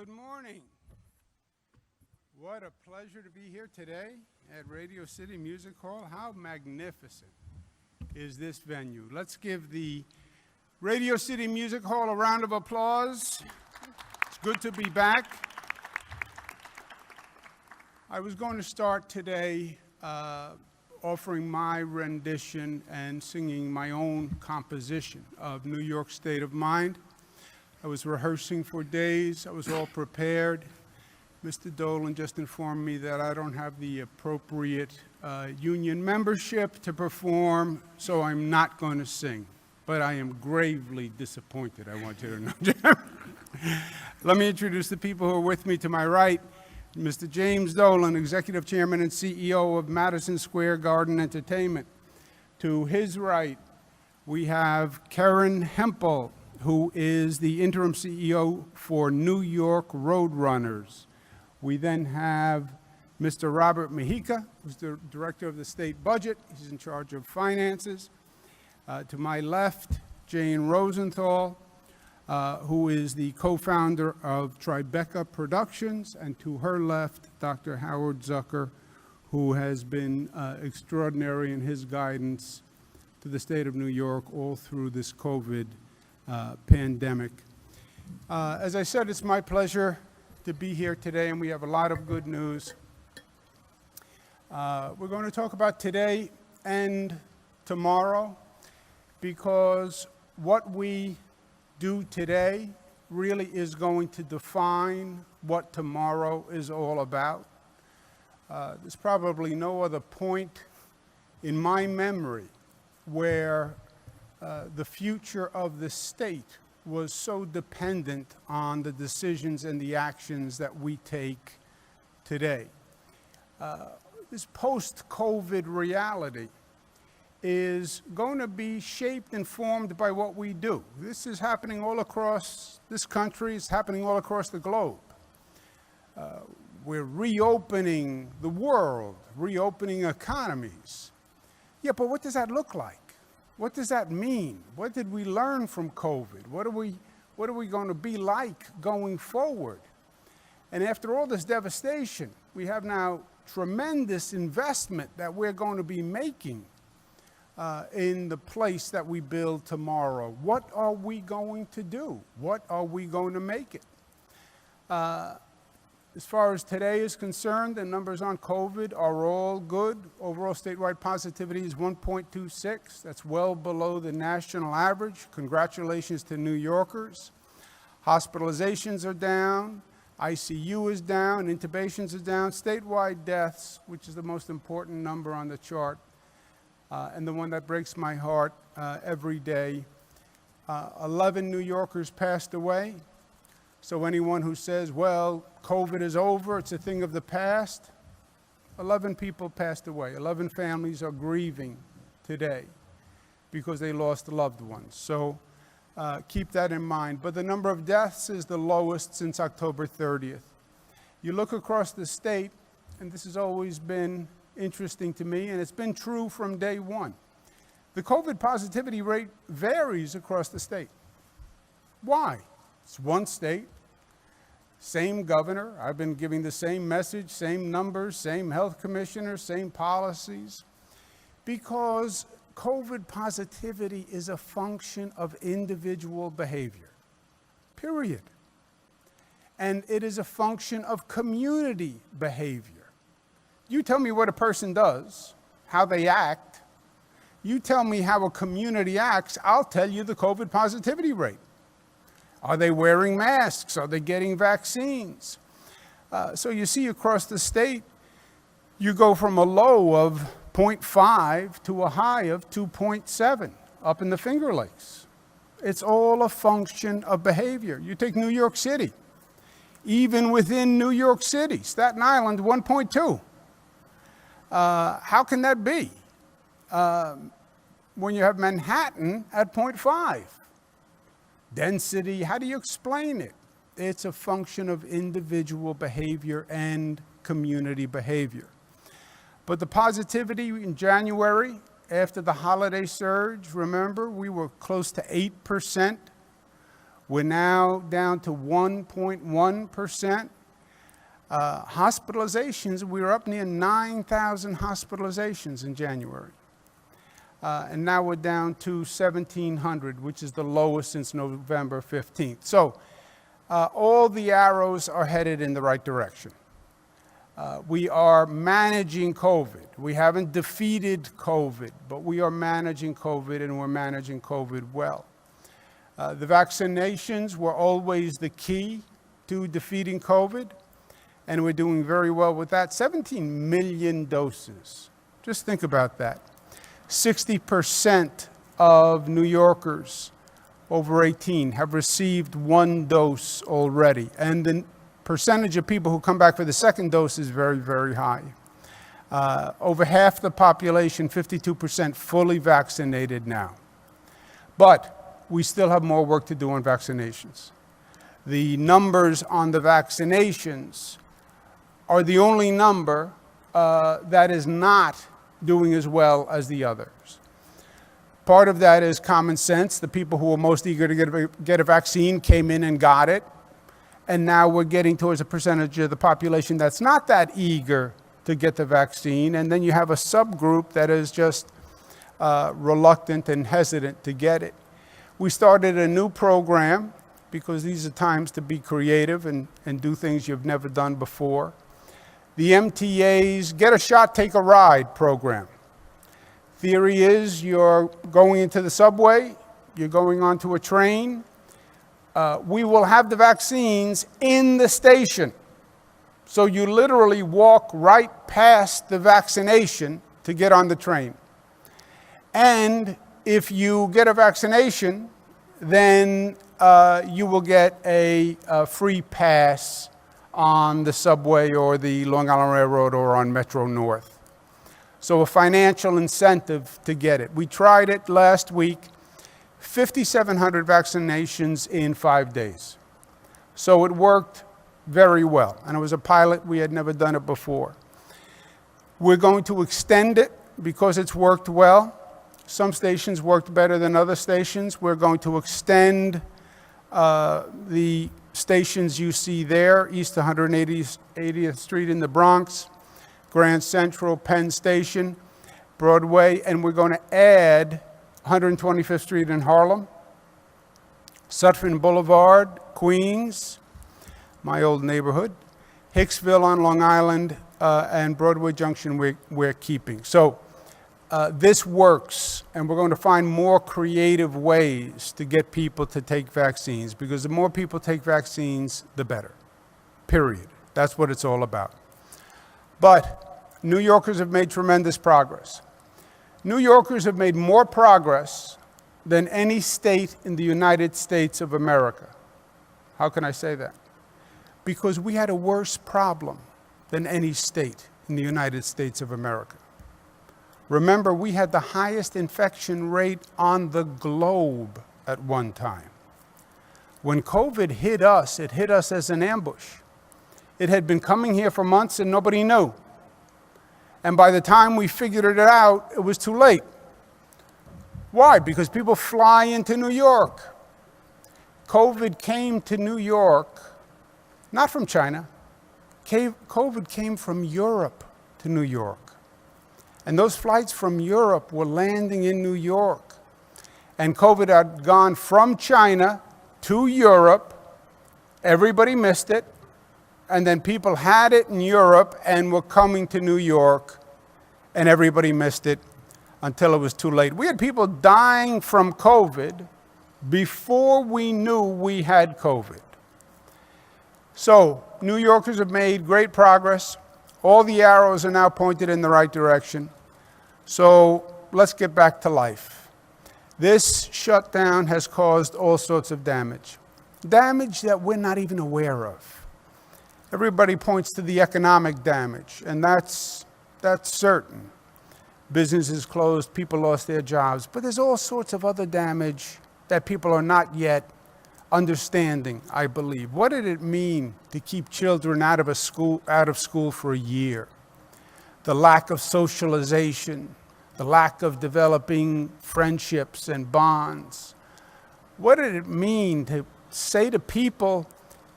Good morning. What a pleasure to be here today at Radio City Music Hall. How magnificent is this venue? Let's give the Radio City Music Hall a round of applause. It's good to be back. I was going to start today offering my rendition and singing my own composition of New York State of Mind. I was rehearsing for days. I was all prepared. Mr. Dolan just informed me that I don't have the appropriate union membership to perform, so I'm not going to sing. But I am gravely disappointed, I want you to know. Let me introduce the people who are with me to my right. Mr. James Dolan, Executive Chairman and CEO of Madison Square Garden Entertainment. To his right, we have Karen Hempel, who is the interim CEO for New York Roadrunners. We then have Mr. Robert Mujica, who's the Director of the State Budget. He's in charge of finances. To my left, Jane Rosenthal, who is the co-founder of Tribeca Productions, and to her left, Dr. Howard Zucker, who has been extraordinary in his guidance to the state of New York all through this COVID pandemic. As I said, it's my pleasure to be here today, and we have a lot of good news. We're going to talk about today and tomorrow, because what we do today really is going to define what tomorrow is all about. There's probably no other point in my memory where the future of the state was so dependent on the decisions and the actions that we take today. This post-COVID reality is going to be shaped and formed by what we do. This is happening all across this country. It's happening all across the globe. We're reopening the world, reopening economies. Yeah, but what does that look like? What does that mean? What did we learn from COVID? What are we going to be like going forward? And after all this devastation, we have now tremendous investment that we're going to be making in the place that we build tomorrow. What are we going to do? What are we going to make it? As far as today is concerned, the numbers on COVID are all good. Overall statewide positivity is 1.26. That's well below the national average. Congratulations to New Yorkers. Hospitalizations are down. ICU is down. Intubations are down. Statewide deaths, which is the most important number on the chart, and the one that breaks my heart every day. 11 New Yorkers passed away. So anyone who says, well, COVID is over, it's a thing of the past, 11 people passed away. 11 families are grieving today because they lost loved ones. So keep that in mind. But the number of deaths is the lowest since October 30th. You look across the state, and this has always been interesting to me, and it's been true from day one. The COVID positivity rate varies across the state. Why? It's one state, same governor. I've been giving the same message, same numbers, same health commissioner, same policies, because COVID positivity is a function of individual behavior, period. And it is a function of community behavior. You tell me what a person does, how they act. You tell me how a community acts, I'll tell you the COVID positivity rate. Are they wearing masks? Are they getting vaccines? So you see across the state, you go from a low of 0.5 to a high of 2.7 up in the Finger Lakes. It's all a function of behavior. You take New York City. Even within New York City, Staten Island, 1.2. How can that be when you have Manhattan at 0.5? Density, how do you explain it? It's a function of individual behavior and community behavior. But the positivity in January, after the holiday surge, remember, we were close to 8%. We're now down to 1.1%. Hospitalizations, we were up near 9,000 hospitalizations in January. And now we're down to 1,700, which is the lowest since November 15th. So all the arrows are headed in the right direction. We are managing COVID. We haven't defeated COVID, but we are managing COVID, and we're managing COVID well. The vaccinations were always the key to defeating COVID, and we're doing very well with that. 17 million doses. Just think about that. 60% of New Yorkers over 18 have received one dose already, and the percentage of people who come back for the second dose is very, very high. Over half the population, 52%, fully vaccinated now. But we still have more work to do on vaccinations. The numbers on the vaccinations are the only number that is not doing as well as the others. Part of that is common sense. The people who were most eager to get a vaccine came in and got it. And now we're getting towards a percentage of the population that's not that eager to get the vaccine. And then you have a subgroup that is just reluctant and hesitant to get it. We started a new program because these are times to be creative and do things you've never done before. The MTA's Get a Shot, Take a Ride program. Theory is you're going into the subway, you're going onto a train. We will have the vaccines in the station. So you literally walk right past the vaccination to get on the train. And if you get a vaccination, then you will get a free pass on the subway or the Long Island Railroad or on Metro North. So a financial incentive to get it. We tried it last week, 5,700 vaccinations in 5 days. So it worked very well. And it was a pilot. We had never done it before. We're going to extend it because it's worked well. Some stations worked better than other stations. We're going to extend the stations you see there, East 180th Street in the Bronx, Grand Central, Penn Station, Broadway, and we're going to add 125th Street in Harlem, Sutphin Boulevard, Queens, my old neighborhood, Hicksville on Long Island, and Broadway Junction we're keeping. So this works, and we're going to find more creative ways to get people to take vaccines, because the more people take vaccines, the better, period. That's what it's all about. But New Yorkers have made tremendous progress. New Yorkers have made more progress than any state in the United States of America. How can I say that? Because we had a worse problem than any state in the United States of America. Remember, we had the highest infection rate on the globe at one time. When COVID hit us, it hit us as an ambush. It had been coming here for months and nobody knew. And by the time we figured it out, it was too late. Why? Because people fly into New York. COVID came to New York, not from China. COVID came from Europe to New York. And those flights from Europe were landing in New York. And COVID had gone from China to Europe. Everybody missed it. And then people had it in Europe and were coming to New York, and everybody missed it until it was too late. We had people dying from COVID before we knew we had COVID. So New Yorkers have made great progress. All the arrows are now pointed in the right direction. So let's get back to life. This shutdown has caused all sorts of damage. Damage that we're not even aware of. Everybody points to the economic damage, and that's certain. Businesses closed, people lost their jobs, but there's all sorts of other damage that people are not yet understanding, I believe. What did it mean to keep children out of school for a year? The lack of socialization, the lack of developing friendships and bonds. What did it mean to say to people,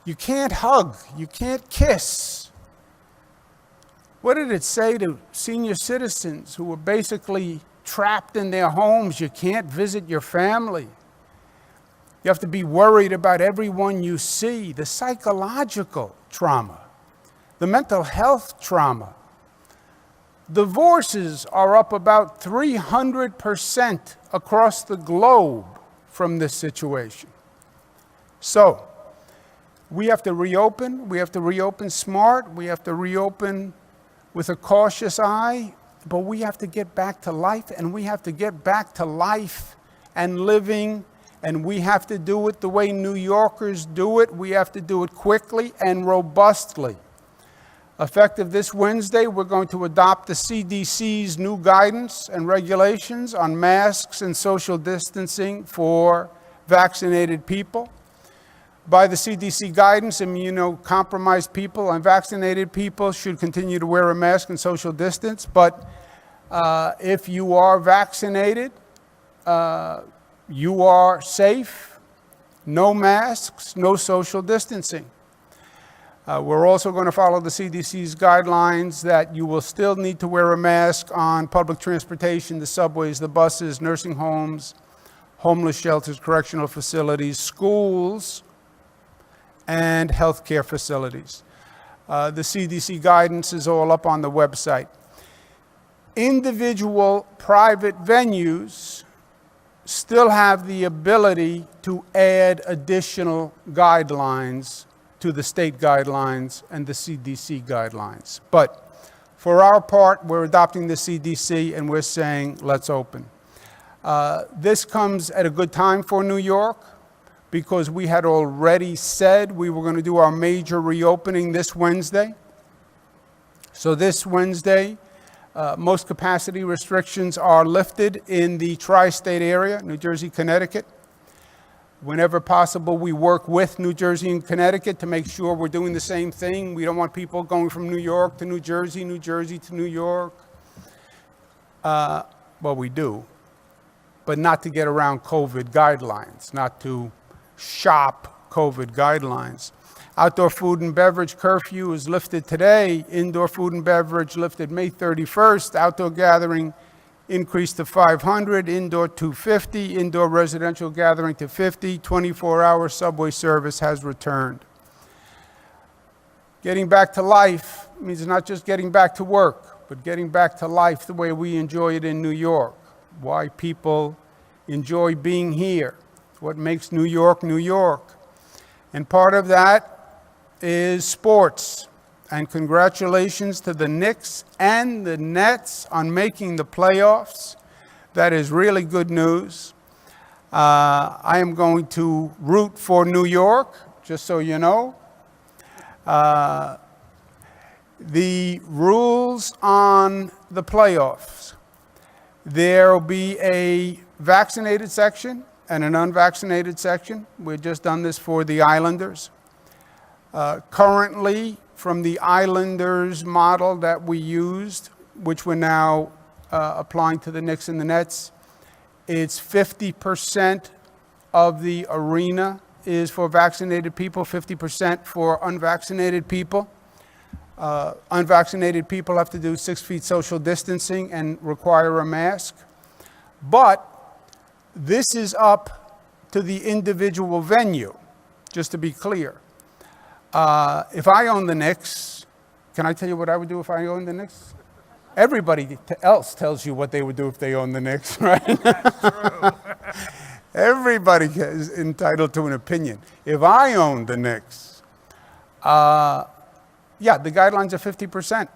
you can't hug, you can't kiss? What did it say to senior citizens who were basically trapped in their homes? You can't visit your family. You have to be worried about everyone you see. The psychological trauma, the mental health trauma. Divorces are up about 300% across the globe from this situation. So, we have to reopen. We have to reopen smart. We have to reopen with a cautious eye. But we have to get back to life, and we have to get back to life and living. And we have to do it the way New Yorkers do it. We have to do it quickly and robustly. Effective this Wednesday, we're going to adopt the CDC's new guidance and regulations on masks and social distancing for vaccinated people. By the CDC guidance, immunocompromised people and vaccinated people should continue to wear a mask and social distance. But if you are vaccinated, you are safe. No masks, no social distancing. We're also going to follow the CDC's guidelines that you will still need to wear a mask on public transportation, the subways, the buses, nursing homes, homeless shelters, correctional facilities, schools, and healthcare facilities. The CDC guidance is all up on the website. Individual private venues still have the ability to add additional guidelines to the state guidelines and the CDC guidelines. But for our part, we're adopting the CDC and we're saying, let's open. This comes at a good time for New York because we had already said we were going to do our major reopening this Wednesday. So this Wednesday, most capacity restrictions are lifted in the tri-state area, New Jersey, Connecticut. Whenever possible, we work with New Jersey and Connecticut to make sure we're doing the same thing. We don't want people going from New York to New Jersey to New York. Well, we do, but not to get around COVID guidelines, not to shop COVID guidelines. Outdoor food and beverage curfew is lifted today. Indoor food and beverage lifted May 31st. Outdoor gathering increased to 500, indoor 250, indoor residential gathering to 50. 24-hour subway service has returned. Getting back to life means not just getting back to work, but getting back to life the way we enjoy it in New York. Why people enjoy being here. What makes New York, New York. And part of that is sports. And congratulations to the Knicks and the Nets on making the playoffs. That is really good news. I am going to root for New York, just so you know. The rules on the playoffs. There will be a vaccinated section and an unvaccinated section. We've just done this for the Islanders. Currently, from the Islanders model that we used, which we're now applying to the Knicks and the Nets, it's 50% of the arena is for vaccinated people, 50% for unvaccinated people. Unvaccinated people have to do 6 feet social distancing and require a mask. But this is up to the individual venue, just to be clear. If I own the Knicks, can I tell you what I would do if I owned the Knicks? Everybody else tells you what they would do if they own the Knicks, right? That's true. Everybody is entitled to an opinion. If I owned the Knicks, the guidelines are 50%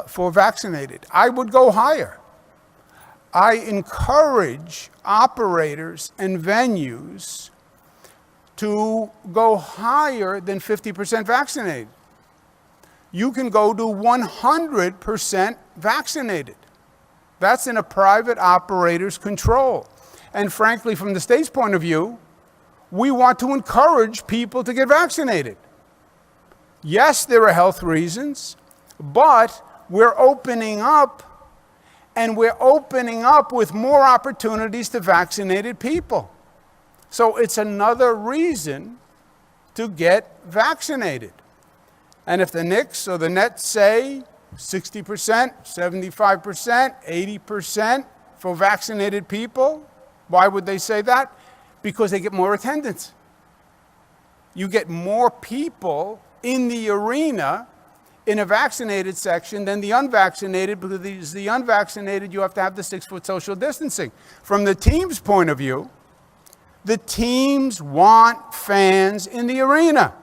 for vaccinated. I would go higher. I encourage operators and venues to go higher than 50% vaccinated. You can go to 100% vaccinated. That's in a private operator's control. And frankly, from the state's point of view, we want to encourage people to get vaccinated. Yes, there are health reasons, but we're opening up, and we're opening up with more opportunities to vaccinated people. So it's another reason to get vaccinated. And if the Knicks or the Nets say 60%, 75%, 80% for vaccinated people, why would they say that? Because they get more attendance. You get more people in the arena in a vaccinated section than the unvaccinated, because the unvaccinated, you have to have the 6-foot social distancing. From the team's point of view, the teams want fans in the arena,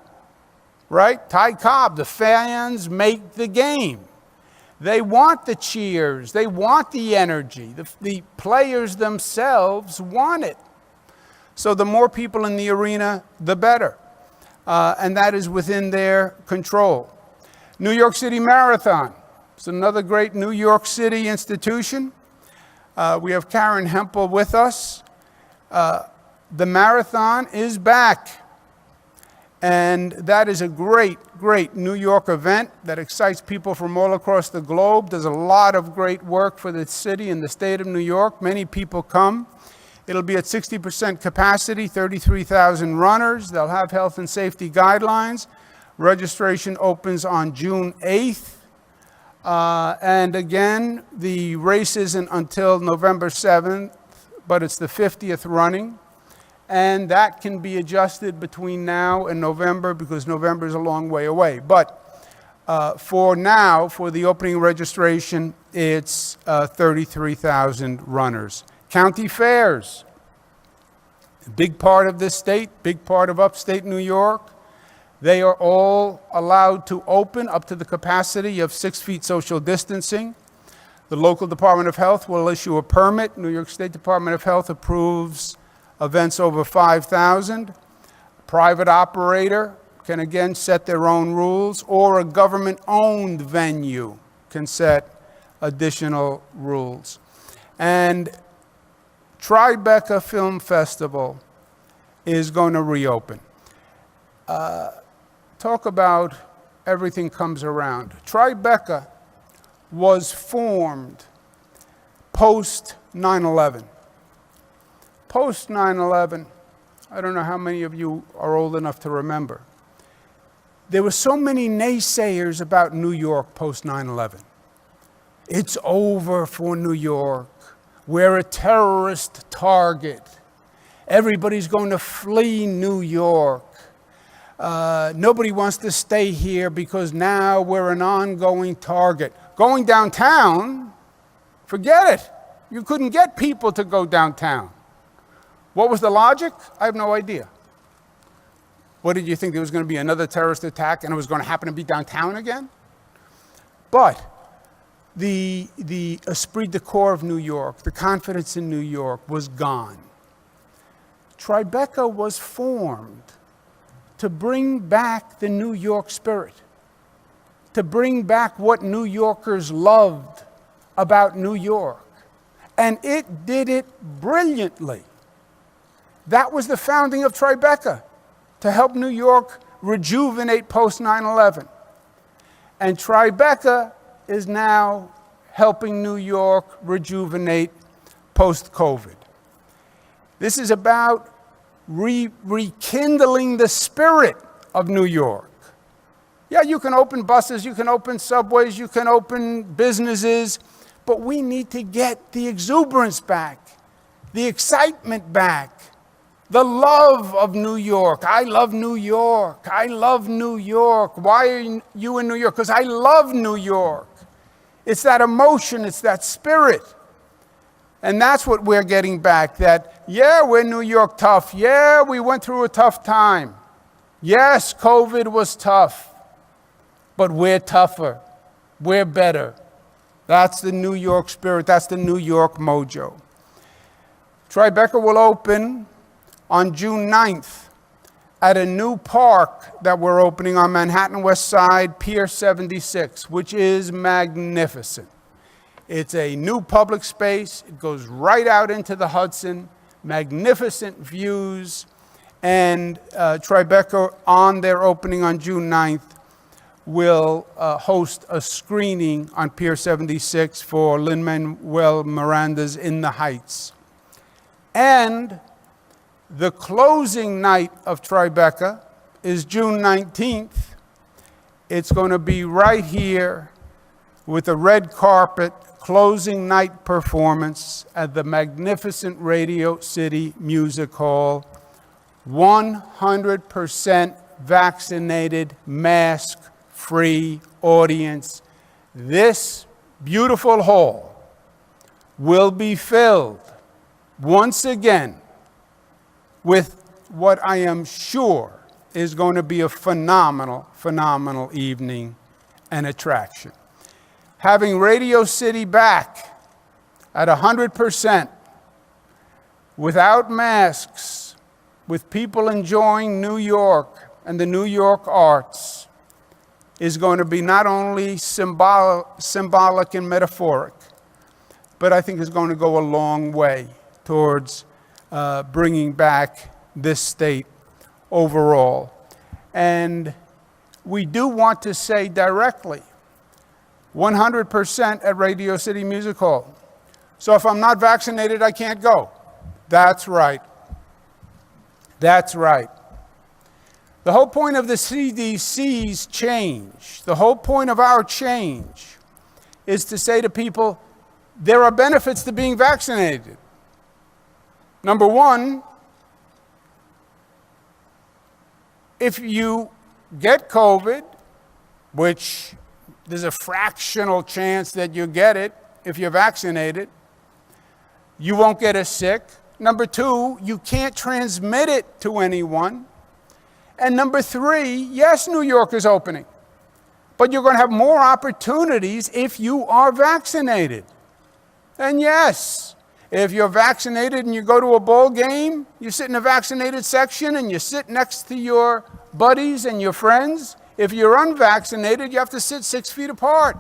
right? Ty Cobb, the fans make the game. They want the cheers. They want the energy. The players themselves want it. So the more people in the arena, the better. And that is within their control. New York City Marathon. It's another great New York City institution. We have Karen Hempel with us. The marathon is back. And that is a great, great New York event that excites people from all across the globe. There's a lot of great work for the city and the state of New York. Many people come. It'll be at 60% capacity, 33,000 runners. They'll have health and safety guidelines. Registration opens on June 8th. And again, the race isn't until November 7th, but it's the 50th running. And that can be adjusted between now and November, because November is a long way away. But for now, for the opening registration, it's 33,000 runners. County fairs, a big part of this state, big part of upstate New York. They are all allowed to open up to the capacity of 6 feet social distancing. The local Department of Health will issue a permit. New York State Department of Health approves events over 5,000. Private operator can again set their own rules, or a government-owned venue can set additional rules. And Tribeca Film Festival is going to reopen. Talk about everything comes around. Tribeca was formed post 9/11. Post 9/11, I don't know how many of you are old enough to remember. There were so many naysayers about New York post 9/11. It's over for New York. We're a terrorist target. Everybody's going to flee New York. Nobody wants to stay here because now we're an ongoing target. Going downtown, forget it. You couldn't get people to go downtown. What was the logic? I have no idea. What did you think? There was going to be another terrorist attack and it was going to happen to be downtown again? But the esprit de corps of New York, the confidence in New York was gone. Tribeca was formed to bring back the New York spirit, to bring back what New Yorkers loved about New York. And it did it brilliantly. That was the founding of Tribeca, to help New York rejuvenate post 9/11. And Tribeca is now helping New York rejuvenate post-COVID. This is about rekindling the spirit of New York. Yeah, you can open buses, you can open subways, you can open businesses, but we need to get the exuberance back, the excitement back, the love of New York. I love New York. I love New York. Why are you in New York? Because I love New York. It's that emotion, it's that spirit. And that's what we're getting back, that, yeah, we're New York tough. Yeah, we went through a tough time. Yes, COVID was tough, but we're tougher. We're better. That's the New York spirit. That's the New York mojo. Tribeca will open on June 9th at a new park that we're opening on Manhattan West Side, Pier 76, which is magnificent. It's a new public space. It goes right out into the Hudson, magnificent views. And Tribeca, on their opening on June 9th, will host a screening on Pier 76 for Lin-Manuel Miranda's In the Heights. And The closing night of Tribeca is June 19th. It's going to be right here with a red carpet closing night performance at the magnificent Radio City Music Hall. 100% vaccinated, mask-free audience. This beautiful hall will be filled once again with what I am sure is going to be a phenomenal, phenomenal evening and attraction. Having Radio City back at 100%, without masks, with people enjoying New York and the New York arts, is going to be not only symbolic and metaphoric, but I think is going to go a long way towards bringing back this state overall. And we do want to say directly, 100% at Radio City Music Hall. So if I'm not vaccinated, I can't go. That's right. That's right. The whole point of the CDC's change, the whole point of our change, is to say to people, there are benefits to being vaccinated. Number one, if you get COVID, which there's a fractional chance that you get it if you're vaccinated, you won't get as sick. Number two, you can't transmit it to anyone. And number three, yes, New York is opening, but you're going to have more opportunities if you are vaccinated. And yes, if you're vaccinated and you go to a ball game, you sit in a vaccinated section and you sit next to your buddies and your friends. If you're unvaccinated, you have to sit 6 feet apart.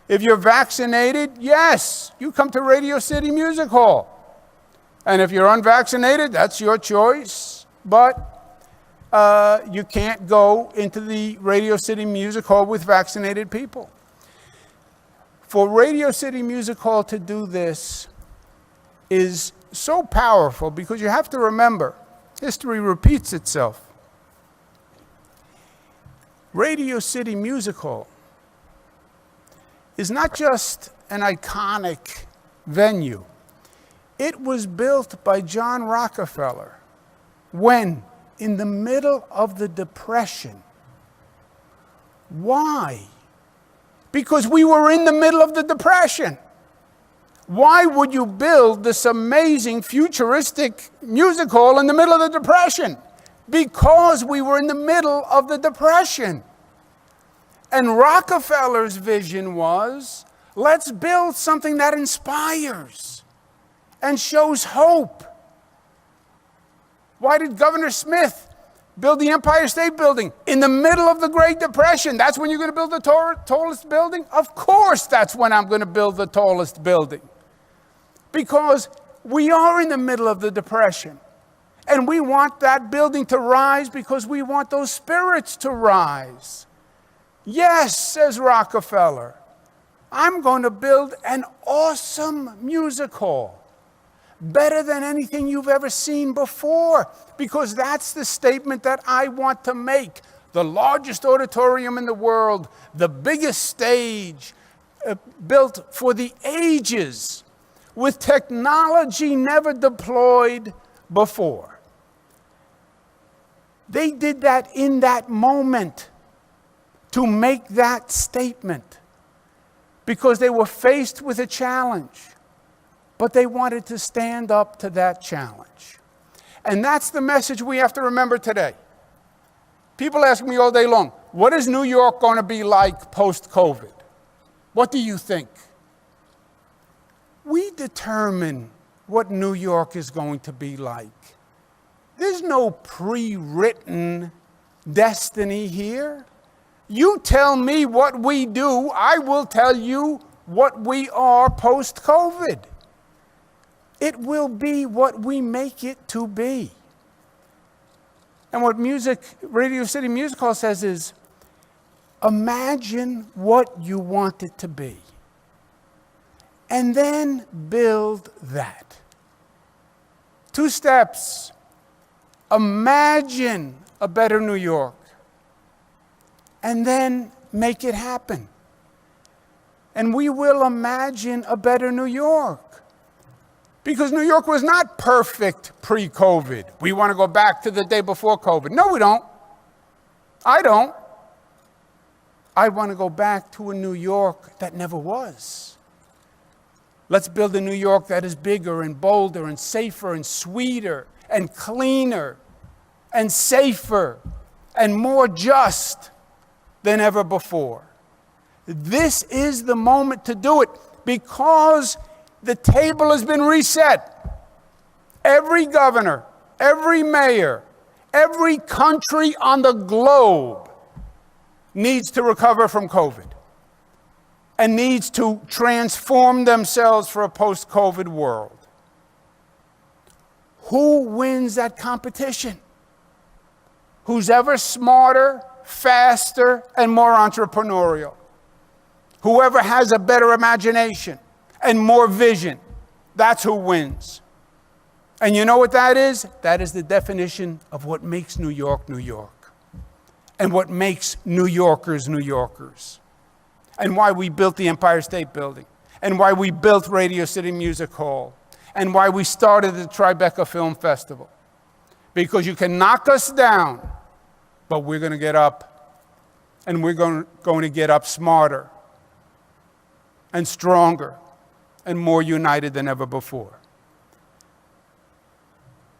If you're vaccinated, yes, you come to Radio City Music Hall. And if you're unvaccinated, that's your choice. But you can't go into the Radio City Music Hall with vaccinated people. For Radio City Music Hall to do this is so powerful because you have to remember, history repeats itself. Radio City Music Hall is not just an iconic venue. It was built by John Rockefeller when, in the middle of the Depression. Why? Because we were in the middle of the Depression. Why would you build this amazing futuristic music hall in the middle of the Depression? Because we were in the middle of the Depression. And Rockefeller's vision was, let's build something that inspires and shows hope. Why did Governor Smith build the Empire State Building in the middle of the Great Depression? That's when you're going to build the tallest building? Of course that's when I'm going to build the tallest building. Because we are in the middle of the Depression. And we want that building to rise because we want those spirits to rise. Yes, says Rockefeller, I'm going to build an awesome music hall. Better than anything you've ever seen before, because that's the statement that I want to make. The largest auditorium in the world, the biggest stage built for the ages, with technology never deployed before. They did that in that moment to make that statement because they were faced with a challenge. But they wanted to stand up to that challenge. And that's the message we have to remember today. People ask me all day long, what is New York going to be like post-COVID? What do you think? We determine what New York is going to be like. There's no pre-written destiny here. You tell me what we do, I will tell you what we are post-COVID. It will be what we make it to be. And what Radio City Music Hall says is, imagine what you want it to be. And then build that. 2 steps. Imagine a better New York, and then make it happen. And we will imagine a better New York. Because New York was not perfect pre-COVID. We want to go back to the day before COVID. No, we don't. I don't. I want to go back to a New York that never was. Let's build a New York that is bigger and bolder and safer and sweeter and cleaner and safer and more just than ever before. This is the moment to do it because the table has been reset. Every governor, every mayor, every country on the globe needs to recover from COVID and needs to transform themselves for a post-COVID world. Who wins that competition? Who's ever smarter, faster, and more entrepreneurial. Whoever has a better imagination and more vision, that's who wins. And you know what that is? That is the definition of what makes New York, New York. And what makes New Yorkers, New Yorkers. And why we built the Empire State Building. And why we built Radio City Music Hall. And why we started the Tribeca Film Festival. Because you can knock us down, but we're going to get up. And we're going to get up smarter and stronger and more united than ever before.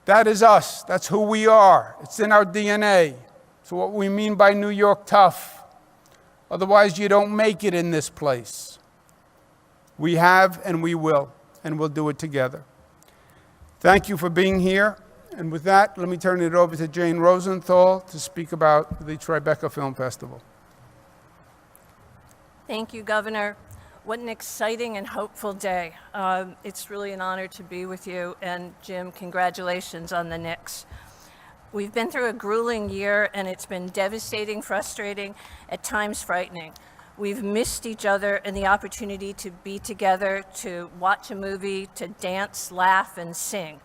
That is us. That's who we are. It's in our DNA. It's what we mean by New York tough. Otherwise, you don't make it in this place. We have and we will, and we'll do it together. Thank you for being here. And with that, let me turn it over to Jane Rosenthal to speak about the Tribeca Film Festival. Thank you, Governor. What an exciting and hopeful day. It's really an honor to be with you. And Jim, congratulations on the Knicks. We've been through a grueling year, and it's been devastating, frustrating, at times frightening. We've missed each other and the opportunity to be together, to watch a movie, to dance, laugh, and sing,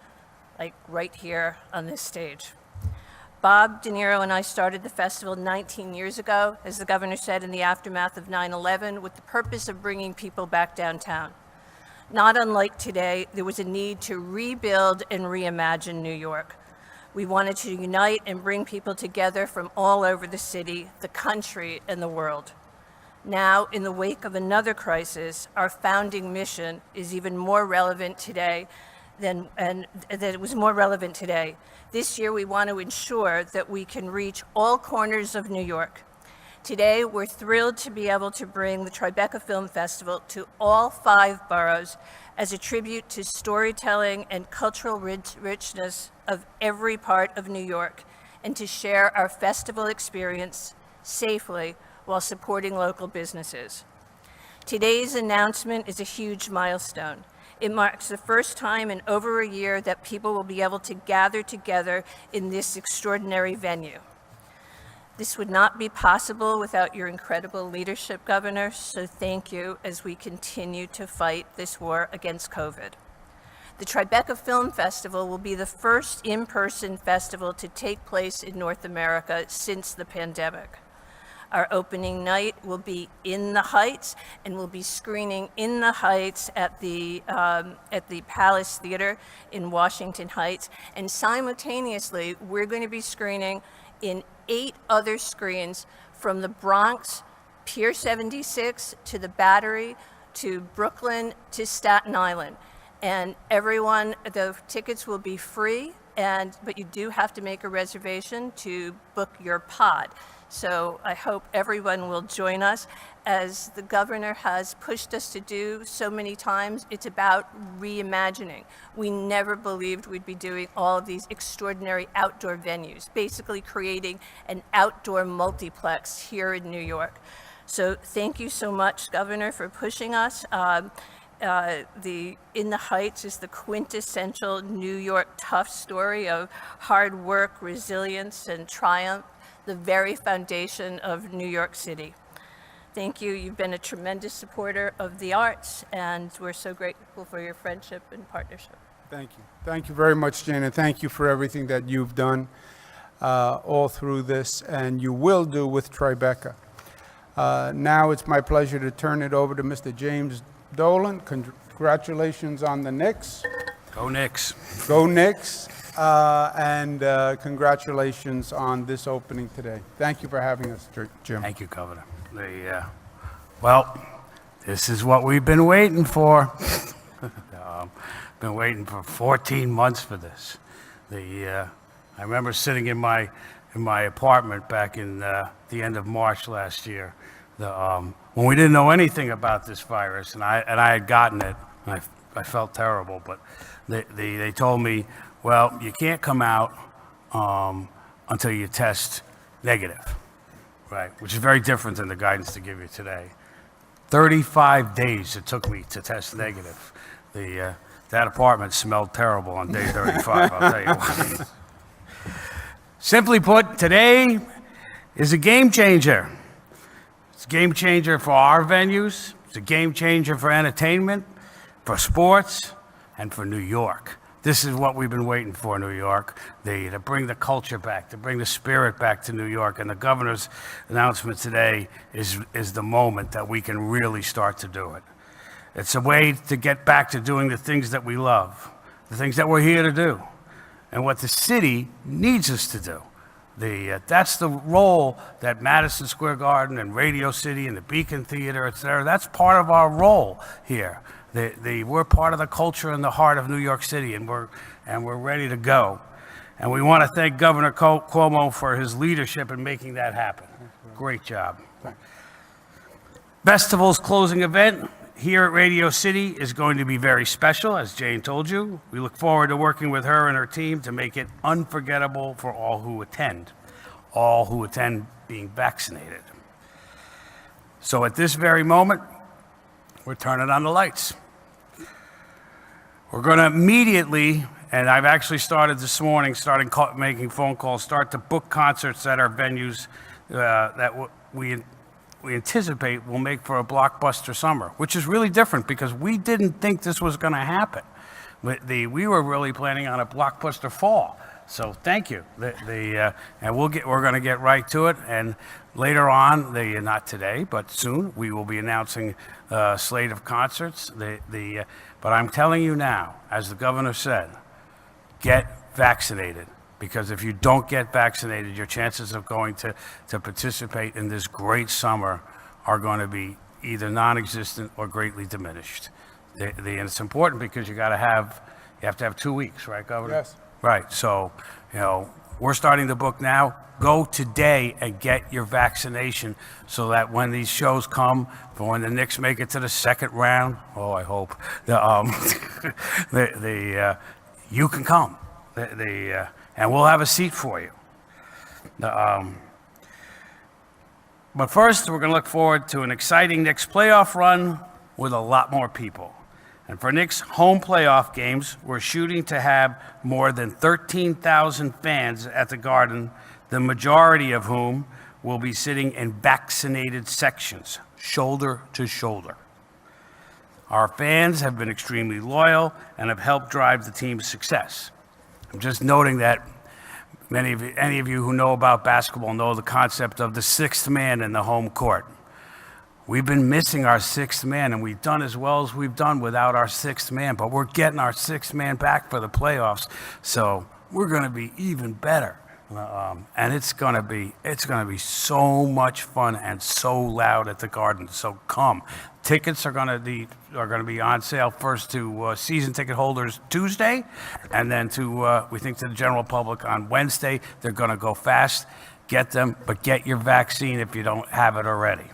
like right here on this stage. Bob De Niro and I started the festival 19 years ago, as the governor said, in the aftermath of 9/11, with the purpose of bringing people back downtown. Not unlike today, there was a need to rebuild and reimagine New York. We wanted to unite and bring people together from all over the city, the country, and the world. Now, in the wake of another crisis, our founding mission is even more relevant today than it was more relevant today. This year, we want to ensure that we can reach all corners of New York. Today, we're thrilled to be able to bring the Tribeca Film Festival to all 5 boroughs as a tribute to storytelling and cultural richness of every part of New York, and to share our festival experience safely while supporting local businesses. Today's announcement is a huge milestone. It marks the first time in over a year that people will be able to gather together in this extraordinary venue. This would not be possible without your incredible leadership, Governor, so thank you as we continue to fight this war against COVID. The Tribeca Film Festival will be the first in-person festival to take place in North America since the pandemic. Our opening night will be in the Heights, and we'll be screening in the Heights at the Palace Theater in Washington Heights. And simultaneously, we're going to be screening in 8 other screens from the Bronx, Pier 76, to the Battery, to Brooklyn, to Staten Island. And everyone, the tickets will be free, but you do have to make a reservation to book your pod. So I hope everyone will join us. As the governor has pushed us to do so many times, it's about reimagining. We never believed we'd be doing all of these extraordinary outdoor venues, basically creating an outdoor multiplex here in New York. So thank you so much, Governor, for pushing us. In the Heights is the quintessential New York tough story of hard work, resilience, and triumph, the very foundation of New York City. Thank you. You've been a tremendous supporter of the arts, and we're so grateful for your friendship and partnership. Thank you. Thank you very much, Jane, and thank you for everything that you've done all through this, and you will do with Tribeca. Now it's my pleasure to turn it over to Mr. James Dolan. Congratulations on the Knicks. Go Knicks. Go Knicks. And congratulations on this opening today. Thank you for having us, Jim. Thank you, Governor. Well, this is what we've been waiting for. Been waiting for 14 months for this. I remember sitting in my apartment back in the end of March last year, when we didn't know anything about this virus, and I had gotten it. And I felt terrible, but they told me, well, you can't come out until you test negative, right? Which is very different than the guidance they give you today. 35 days it took me to test negative. That apartment smelled terrible on day 35, I'll tell you what. Simply put, today is a game changer. It's a game changer for our venues. It's a game changer for entertainment, for sports, and for New York. This is what we've been waiting for, New York, to bring the culture back, to bring the spirit back to New York. And the governor's announcement today is the moment that we can really start to do it. It's a way to get back to doing the things that we love, the things that we're here to do, and what the city needs us to do. That's the role that Madison Square Garden and Radio City and the Beacon Theater, et cetera, that's part of our role here. We're part of the culture and the heart of New York City, and we're ready to go. And we want to thank Governor Cuomo for his leadership in making that happen. Great job. Festival's closing event here at Radio City is going to be very special, as Jane told you. We look forward to working with her and her team to make it unforgettable for all who attend being vaccinated. So at this very moment, we're turning on the lights. We're going to immediately, and I've actually started this morning, making phone calls, start to book concerts at our venues that we anticipate will make for a blockbuster summer, which is really different because we didn't think this was going to happen. We were really planning on a blockbuster fall. So thank you. And we're going to get right to it. And later on, not today, but soon, we will be announcing a slate of concerts. But I'm telling you now, as the governor said, get vaccinated. Because if you don't get vaccinated, your chances of going to participate in this great summer are going to be either non-existent or greatly diminished. And it's important because you have to have 2 weeks, right, Governor? Yes. Right. So, we're starting to book now. Go today and get your vaccination so that when these shows come, for when the Knicks make it to the second round, I hope, you can come. And we'll have a seat for you. But first, we're going to look forward to an exciting Knicks playoff run with a lot more people. And for Knicks home playoff games, we're shooting to have more than 13,000 fans at the Garden, the majority of whom will be sitting in vaccinated sections, shoulder to shoulder. Our fans have been extremely loyal and have helped drive the team's success. I'm just noting that any of you who know about basketball know the concept of the sixth man in the home court. We've been missing our sixth man, and we've done as well as we've done without our sixth man, but we're getting our sixth man back for the playoffs, so we're going to be even better. And it's going to be so much fun and so loud at the Garden. So come. Tickets are going to be on sale first to season ticket holders Tuesday, and then we think to the general public on Wednesday. They're going to go fast. Get them, but get your vaccine if you don't have it already.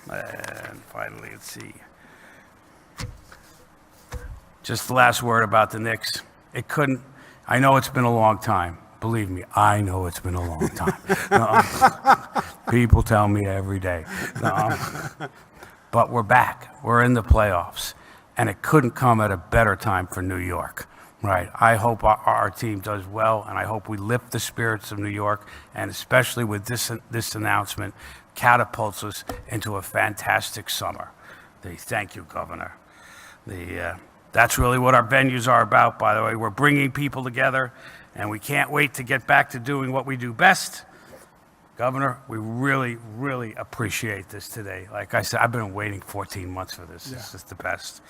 And finally, let's see. Just the last word about the Knicks. I know it's been a long time. Believe me, I know it's been a long time. People tell me every day. But we're back. We're in the playoffs. And it couldn't come at a better time for New York. Right. I hope our team does well, and I hope we lift the spirits of New York, and especially with this announcement, catapults us into a fantastic summer. Thank you, Governor. That's really what our venues are about, by the way. We're bringing people together, and we can't wait to get back to doing what we do best. Governor, we really, really appreciate this today. Like I said, I've been waiting 14 months for this. This is the best.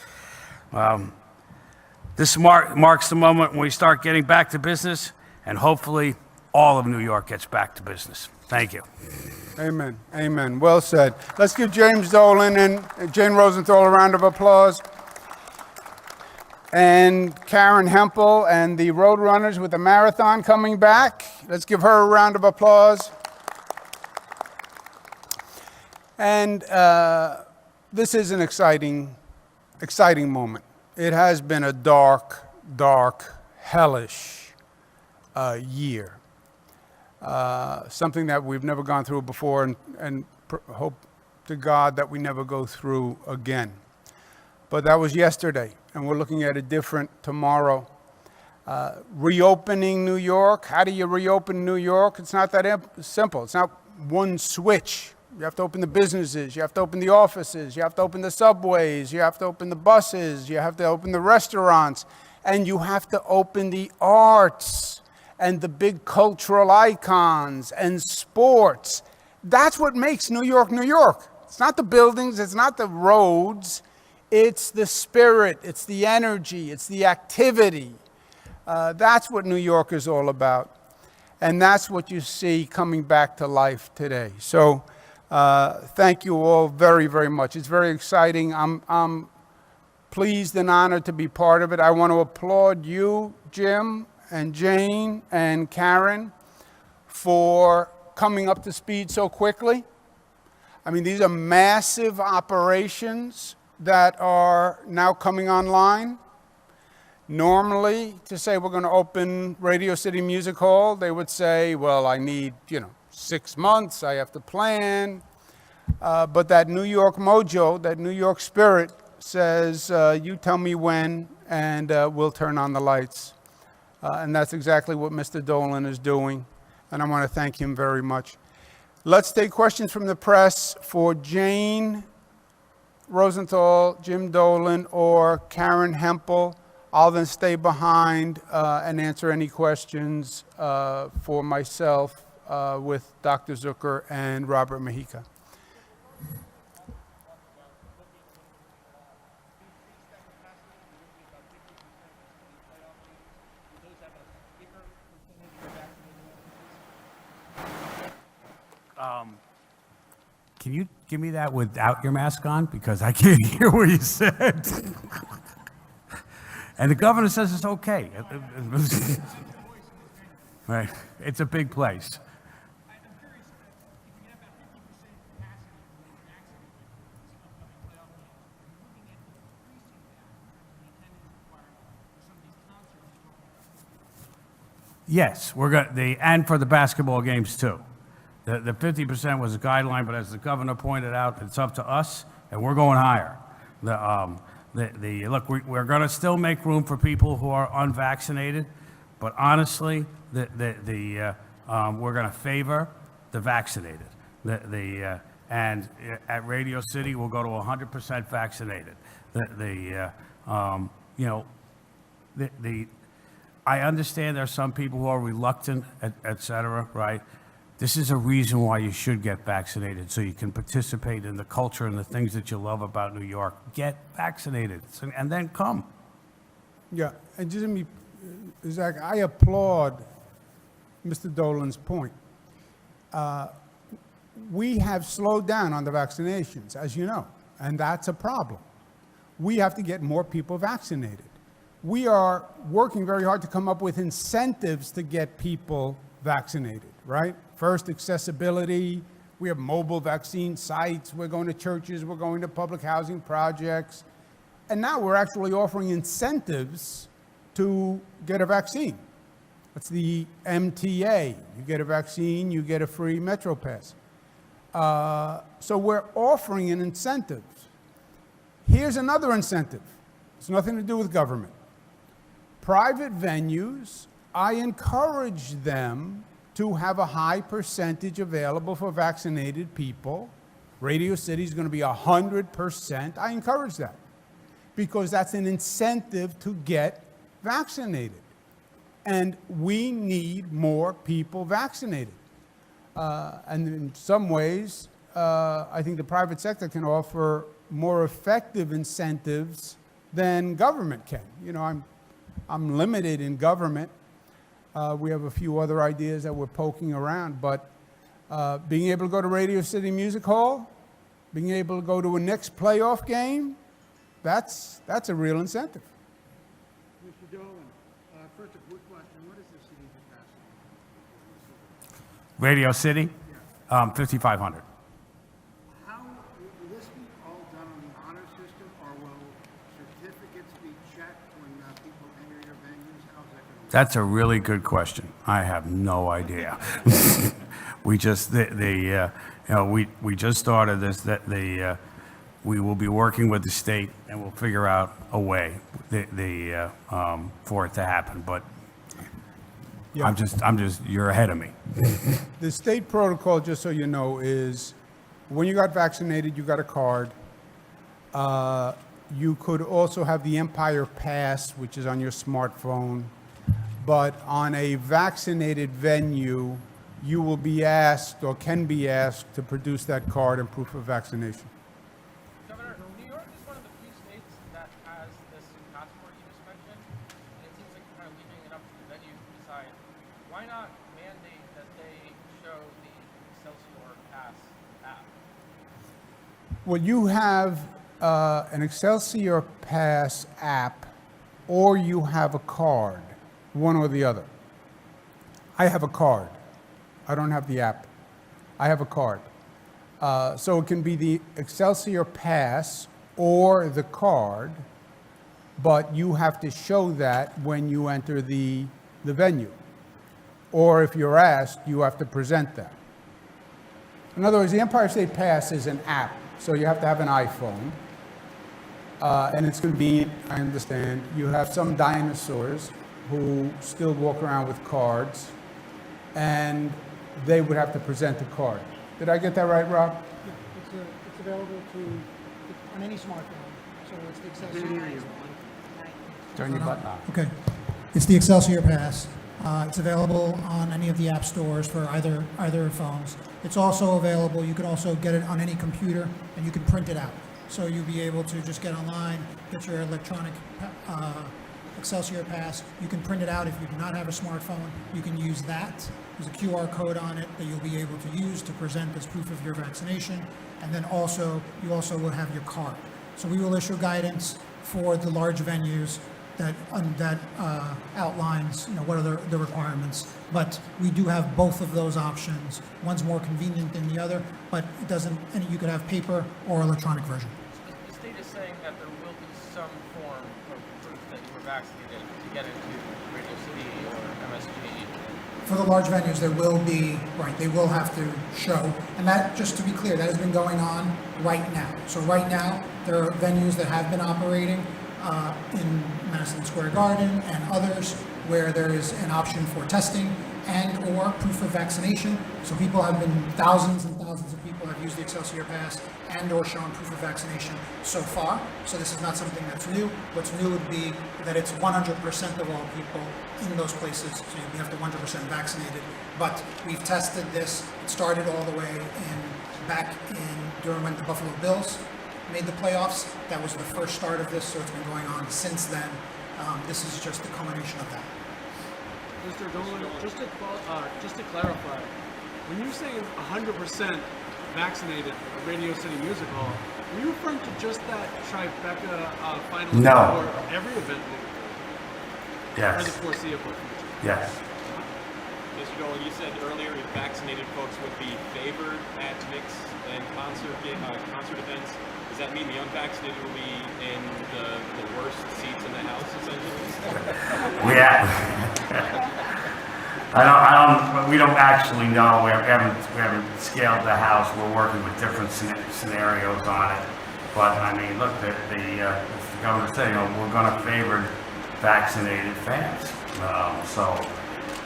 This marks the moment when we start getting back to business, and hopefully all of New York gets back to business. Thank you. Amen. Amen. Well said. Let's give James Dolan and Jane Rosenthal a round of applause. And Karen Hempel and the Roadrunners with the marathon coming back. Let's give her a round of applause. And this is an exciting moment. It has been a dark, hellish year. Something that we've never gone through before, and hope to God that we never go through again. But that was yesterday, and we're looking at a different tomorrow. Reopening New York. How do you reopen New York? It's not that simple. It's not one switch. You have to open the businesses. You have to open the offices. You have to open the subways. You have to open the buses. You have to open the restaurants. And you have to open the arts and the big cultural icons and sports. That's what makes New York, New York. It's not the buildings. It's not the roads. It's the spirit, it's the energy, it's the activity. That's what New York is all about. And that's what you see coming back to life today. So thank you all very, very much. It's very exciting. I'm pleased and honored to be part of it. I want to applaud you, Jim, and Jane, and Karen, for coming up to speed so quickly. I mean, these are massive operations that are now coming online. Normally, to say we're going to open Radio City Music Hall, they would say, well, I need, 6 months, I have to plan. But that New York mojo, that New York spirit says, you tell me when, and we'll turn on the lights. And that's exactly what Mr. Dolan is doing, and I want to thank him very much. Let's take questions from the press for Jane Rosenthal, Jim Dolan, or Karen Hempel. I'll then stay behind and answer any questions for myself with Dr. Zucker and Robert Mahika. Can you give me that without your mask on? Because I can't hear what you said. And the governor says it's okay. Right. It's a big place. Yes, we're going and for the basketball games too. The 50% was a guideline, but as the governor pointed out, it's up to us, and we're going higher. Look, we're going to still make room for people who are unvaccinated, but honestly, we're going to favor the vaccinated. And at Radio City, we'll go to 100% vaccinated. I understand there are some people who are reluctant, et cetera, right? This is a reason why you should get vaccinated, so you can participate in the culture and the things that you love about New York. Get vaccinated, and then come. Yeah, and just Zach, I applaud Mr. Dolan's point. We have slowed down on the vaccinations, as you know, and that's a problem. We have to get more people vaccinated. We are working very hard to come up with incentives to get people vaccinated, right? First, accessibility. We have mobile vaccine sites. We're going to churches. We're going to public housing projects. And now we're actually offering incentives to get a vaccine. That's the MTA. You get a vaccine, you get a free Metro Pass. So we're offering an incentive. Here's another incentive. It's nothing to do with government. Private venues, I encourage them to have a high percentage available for vaccinated people. Radio City is going to be 100%. I encourage that. because that's an incentive to get vaccinated. And we need more people vaccinated. And in some ways, I think the private sector can offer more effective incentives than government can. You know, I'm limited in government. We have a few other ideas that we're poking around, but being able to go to Radio City Music Hall, being able to go to a Knicks playoff game, that's a real incentive. Mr. Dolan, first a quick question. What is the seating capacity? Radio City, 5,500. How will this be all done on the honor system, or will certificates be checked when people enter your venues? How's that going to work? That's a really good question. I have no idea. We just, we just started this, we will be working with the state and we'll figure out a way for it to happen, but Yeah. I'm just, you're ahead of me. The state protocol, just so you know, is when you got vaccinated, you got a card. You could also have the Empire Pass, which is on your smartphone. But on a vaccinated venue, you will be asked or can be asked to produce that card and proof of vaccination. Governor, New York is one of the few states that has this passport you just mentioned, and it seems like you're kind of leaving it up to the venue to decide. Why not mandate that they show the Excelsior Pass app? Well, you have an Excelsior Pass app or you have a card, one or the other. I have a card. I don't have the app. I have a card. So it can be the Excelsior Pass or the card, but you have to show that when you enter the venue. Or if you're asked, you have to present that. In other words, the Empire State Pass is an app, so you have to have an iPhone. And it's convenient, I understand. You have some dinosaurs who still walk around with cards, and they would have to present the card. Did I get that right, Rob? It's available on any smartphone, so it's the Excelsior. Turn your button on. Okay, it's the Excelsior Pass. It's available on any of the app stores for either phones. It's also available, you can also get it on any computer, and you can print it out. So you'll be able to just get online, get your electronic Excelsior Pass. You can print it out if you do not have a smartphone. You can use that. There's a QR code on it that you'll be able to use to present as proof of your vaccination. And then also, you also will have your card. So we will issue guidance for the large venues that outlines, what are the requirements. But we do have both of those options. One's more convenient than the other, but it doesn't, and you could have paper or electronic version. The state is saying that there will be some form of proof that you were vaccinated to get into Radio City or MSG. For the large venues, there will be, right, they will have to show, and that, just to be clear, that has been going on right now. So right now, there are venues that have been operating in Madison Square Garden and others where there is an option for testing and or proof of vaccination. So people have been, thousands and thousands of people have used the Excelsior Pass and or shown proof of vaccination so far. So this is not something that's new. What's new would be that it's 100% of all people in those places, so you have to 100% vaccinated. But we've tested this. It started all the way during when the Buffalo Bills made the playoffs. That was the first start of this, so it's been going on since then. This is just the culmination of that. Mr. Dolan, just to clarify, when you're saying 100% vaccinated at Radio City Music Hall, are you referring to just that trifecta final No. or every event for the Yes, foreseeable future? yes. Mr. Dolan, you said earlier that vaccinated folks would be favored at Knicks and concert events. Does that mean the unvaccinated will be in the worst seats in the house, essentially? We don't actually know. We haven't scaled the house. We're working with different scenarios on it. But I mean, look, as the governor said, we're going to favor vaccinated fans. So,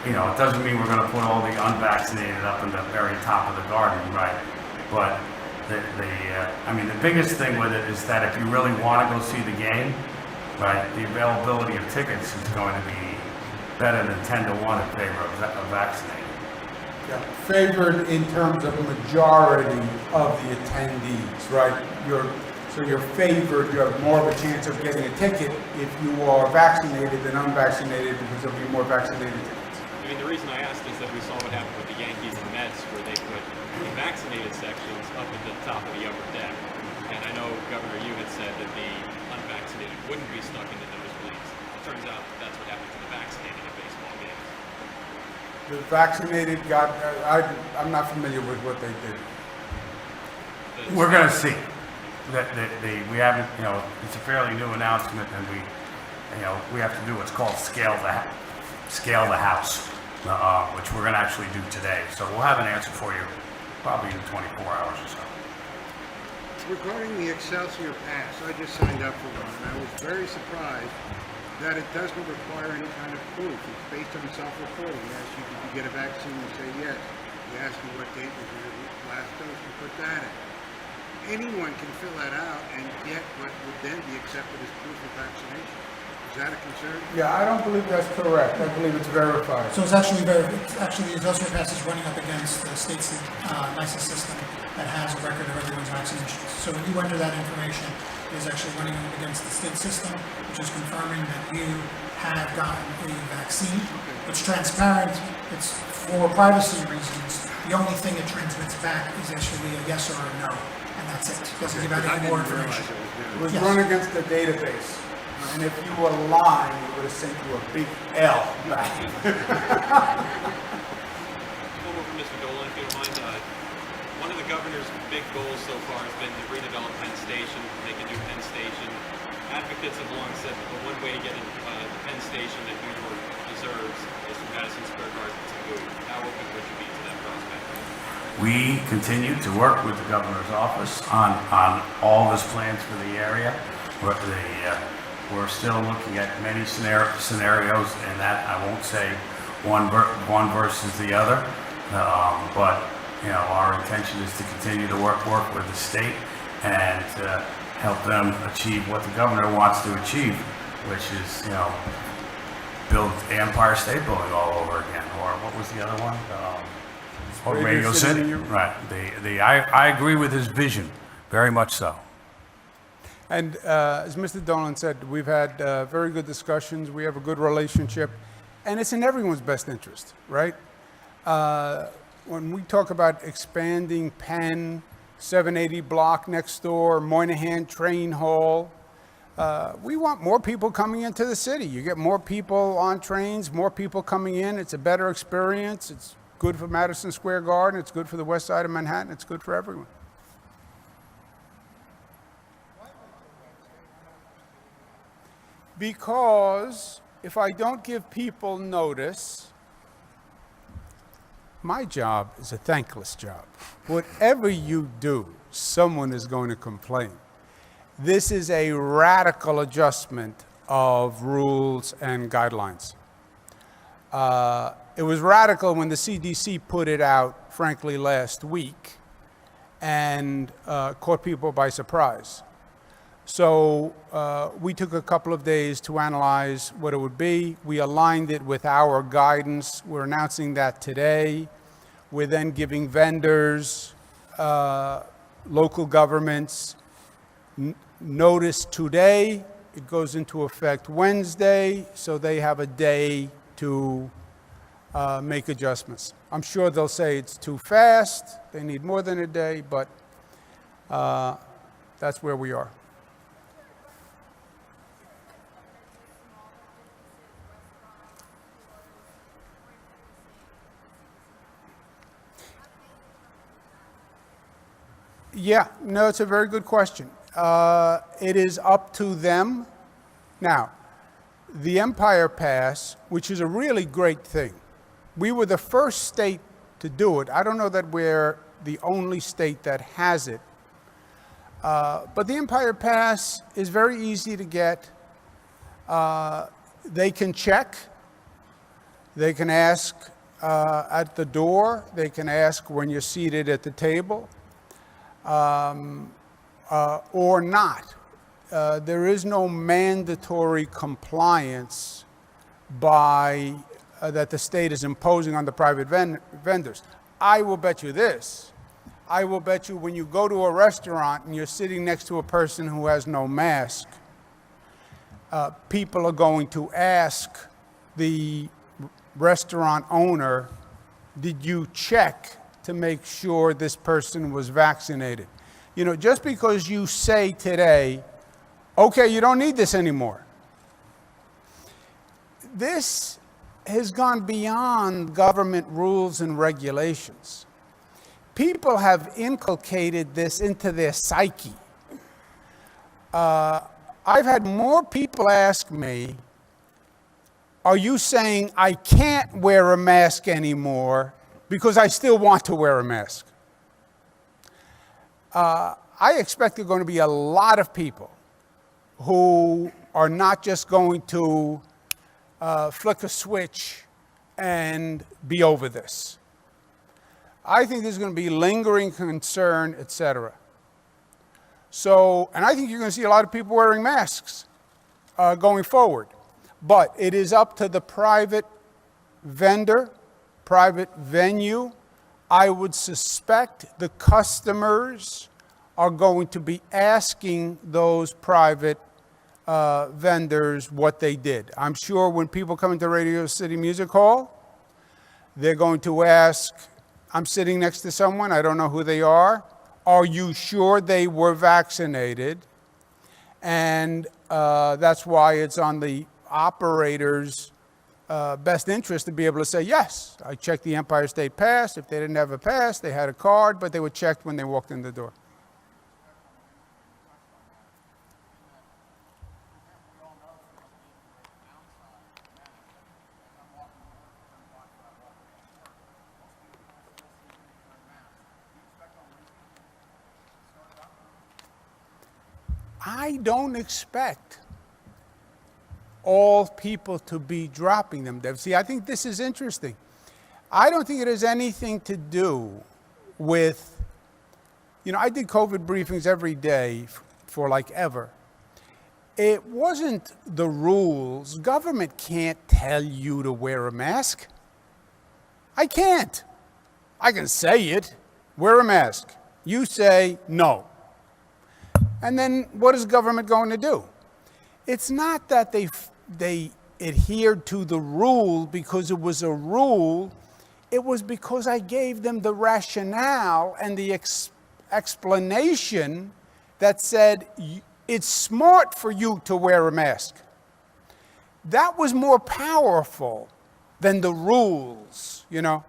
it doesn't mean we're going to put all the unvaccinated up in the very top of the garden, right? But I mean, the biggest thing with it is that if you really want to go see the game, right, the availability of tickets is going to be better than 10 to 1 in favor of vaccinated. Yeah, favored in terms of majority of the attendees, right? So you're favored, you have more of a chance of getting a ticket if you are vaccinated than unvaccinated because there'll be more vaccinated tickets. I mean, the reason I asked is that we saw what happened with the Yankees and Mets, where they put the vaccinated sections up at the top of the upper deck. And I know, Governor, you had said that the unvaccinated wouldn't be stuck in the nosebleeds. It turns out that's what happened to the vaccinated at baseball games. The vaccinated got, I'm not familiar with what they did. We're going to see. We haven't, it's a fairly new announcement, and we have to do what's called scale the house, which we're going to actually do today. So we'll have an answer for you probably in 24 hours or so. Regarding the Excelsior Pass, I just signed up for one, and I was very surprised that it doesn't require any kind of proof. It's based on self-reporting. It asks you, did you get a vaccine? You say yes. You ask you what date was your last dose, you put that in. Anyone can fill that out and get what would then be accepted as proof of vaccination. Is that a concern? Yeah, I don't believe that's correct. I believe it's verified. So it's actually the Excelsior Pass is running up against the state's licensed system that has a record of everyone's vaccinations. So when you enter that information, it is actually running up against the state system, which is confirming that you have gotten a vaccine. It's transparent. It's for privacy reasons. The only thing it transmits back is actually a yes or a no, and that's it. It doesn't give out any more information. It was Yes. run against the database. And if you were lying, it would have sent you a big L back. One more from Mr. Dolan, if you don't mind. One of the governor's big goals so far has been to redevelop Penn Station, make a new Penn Station. Advocates have long said that the one way to get the Penn Station that New York deserves is from Madison Square Garden to move. How open would you be to that prospect? We continue to work with the governor's office on all his plans for the area. We're still looking at many scenarios, and that I won't say one versus the other, but our intention is to continue to work with the state and help them achieve what the governor wants to achieve, which is build Empire State Building all over again, or what was the other one? Radio City. Right. I agree with his vision, very much so. And as Mr. Dolan said, we've had very good discussions. We have a good relationship, and it's in everyone's best interest, right? When we talk about expanding Penn, 780 block next door, Moynihan Train Hall, we want more people coming into the city. You get more people on trains, more people coming in. It's a better experience. It's good for Madison Square Garden. It's good for the west side of Manhattan. It's good for everyone. Because if I don't give people notice, my job is a thankless job. Whatever you do, someone is going to complain. This is a radical adjustment of rules and guidelines. It was radical when the CDC put it out, frankly, last week, and caught people by surprise. So we took a couple of days to analyze what it would be. We aligned it with our guidance. We're announcing that today. We're then giving vendors, local governments notice today. It goes into effect Wednesday, so they have a day to make adjustments. I'm sure they'll say it's too fast. They need more than a day, but that's where we are. Yeah, no, it's a very good question. It is up to them. Now, the Empire Pass, which is a really great thing, we were the first state to do it. I don't know that we're the only state that has it. But the Empire Pass is very easy to get. They can check. They can ask at the door. They can ask when you're seated at the table. or not. There is no mandatory compliance by that the state is imposing on the private vendors. I will bet you this. I will bet you when you go to a restaurant and you're sitting next to a person who has no mask, people are going to ask the restaurant owner, did you check to make sure this person was vaccinated? You know, just because you say today, okay, you don't need this anymore. This has gone beyond government rules and regulations. People have inculcated this into their psyche. I've had more people ask me, are you saying I can't wear a mask anymore because I still want to wear a mask? I expect there are going to be a lot of people who are not just going to flick a switch and be over this. I think there's going to be lingering concern, et cetera. So, and I think you're going to see a lot of people wearing masks going forward. But it is up to the private vendor, private venue. I would suspect the customers are going to be asking those private vendors what they did. I'm sure when people come into Radio City Music Hall, they're going to ask, I'm sitting next to someone, I don't know who they are you sure they were vaccinated? And that's why it's on the operator's best interest to be able to say, yes, I checked the Empire State Pass. If they didn't have a pass, they had a card, but they were checked when they walked in the door. I don't expect all people to be dropping them. See, I think this is interesting. I don't think it has anything to do with, you know, I did COVID briefings every day for like ever. It wasn't the rules. Government can't tell you to wear a mask. I can't. I can say it, wear a mask. You say no. And then what is government going to do? It's not that they adhered to the rule because it was a rule. It was because I gave them the rationale and the explanation that said it's smart for you to wear a mask. That was more powerful than the rules, you know.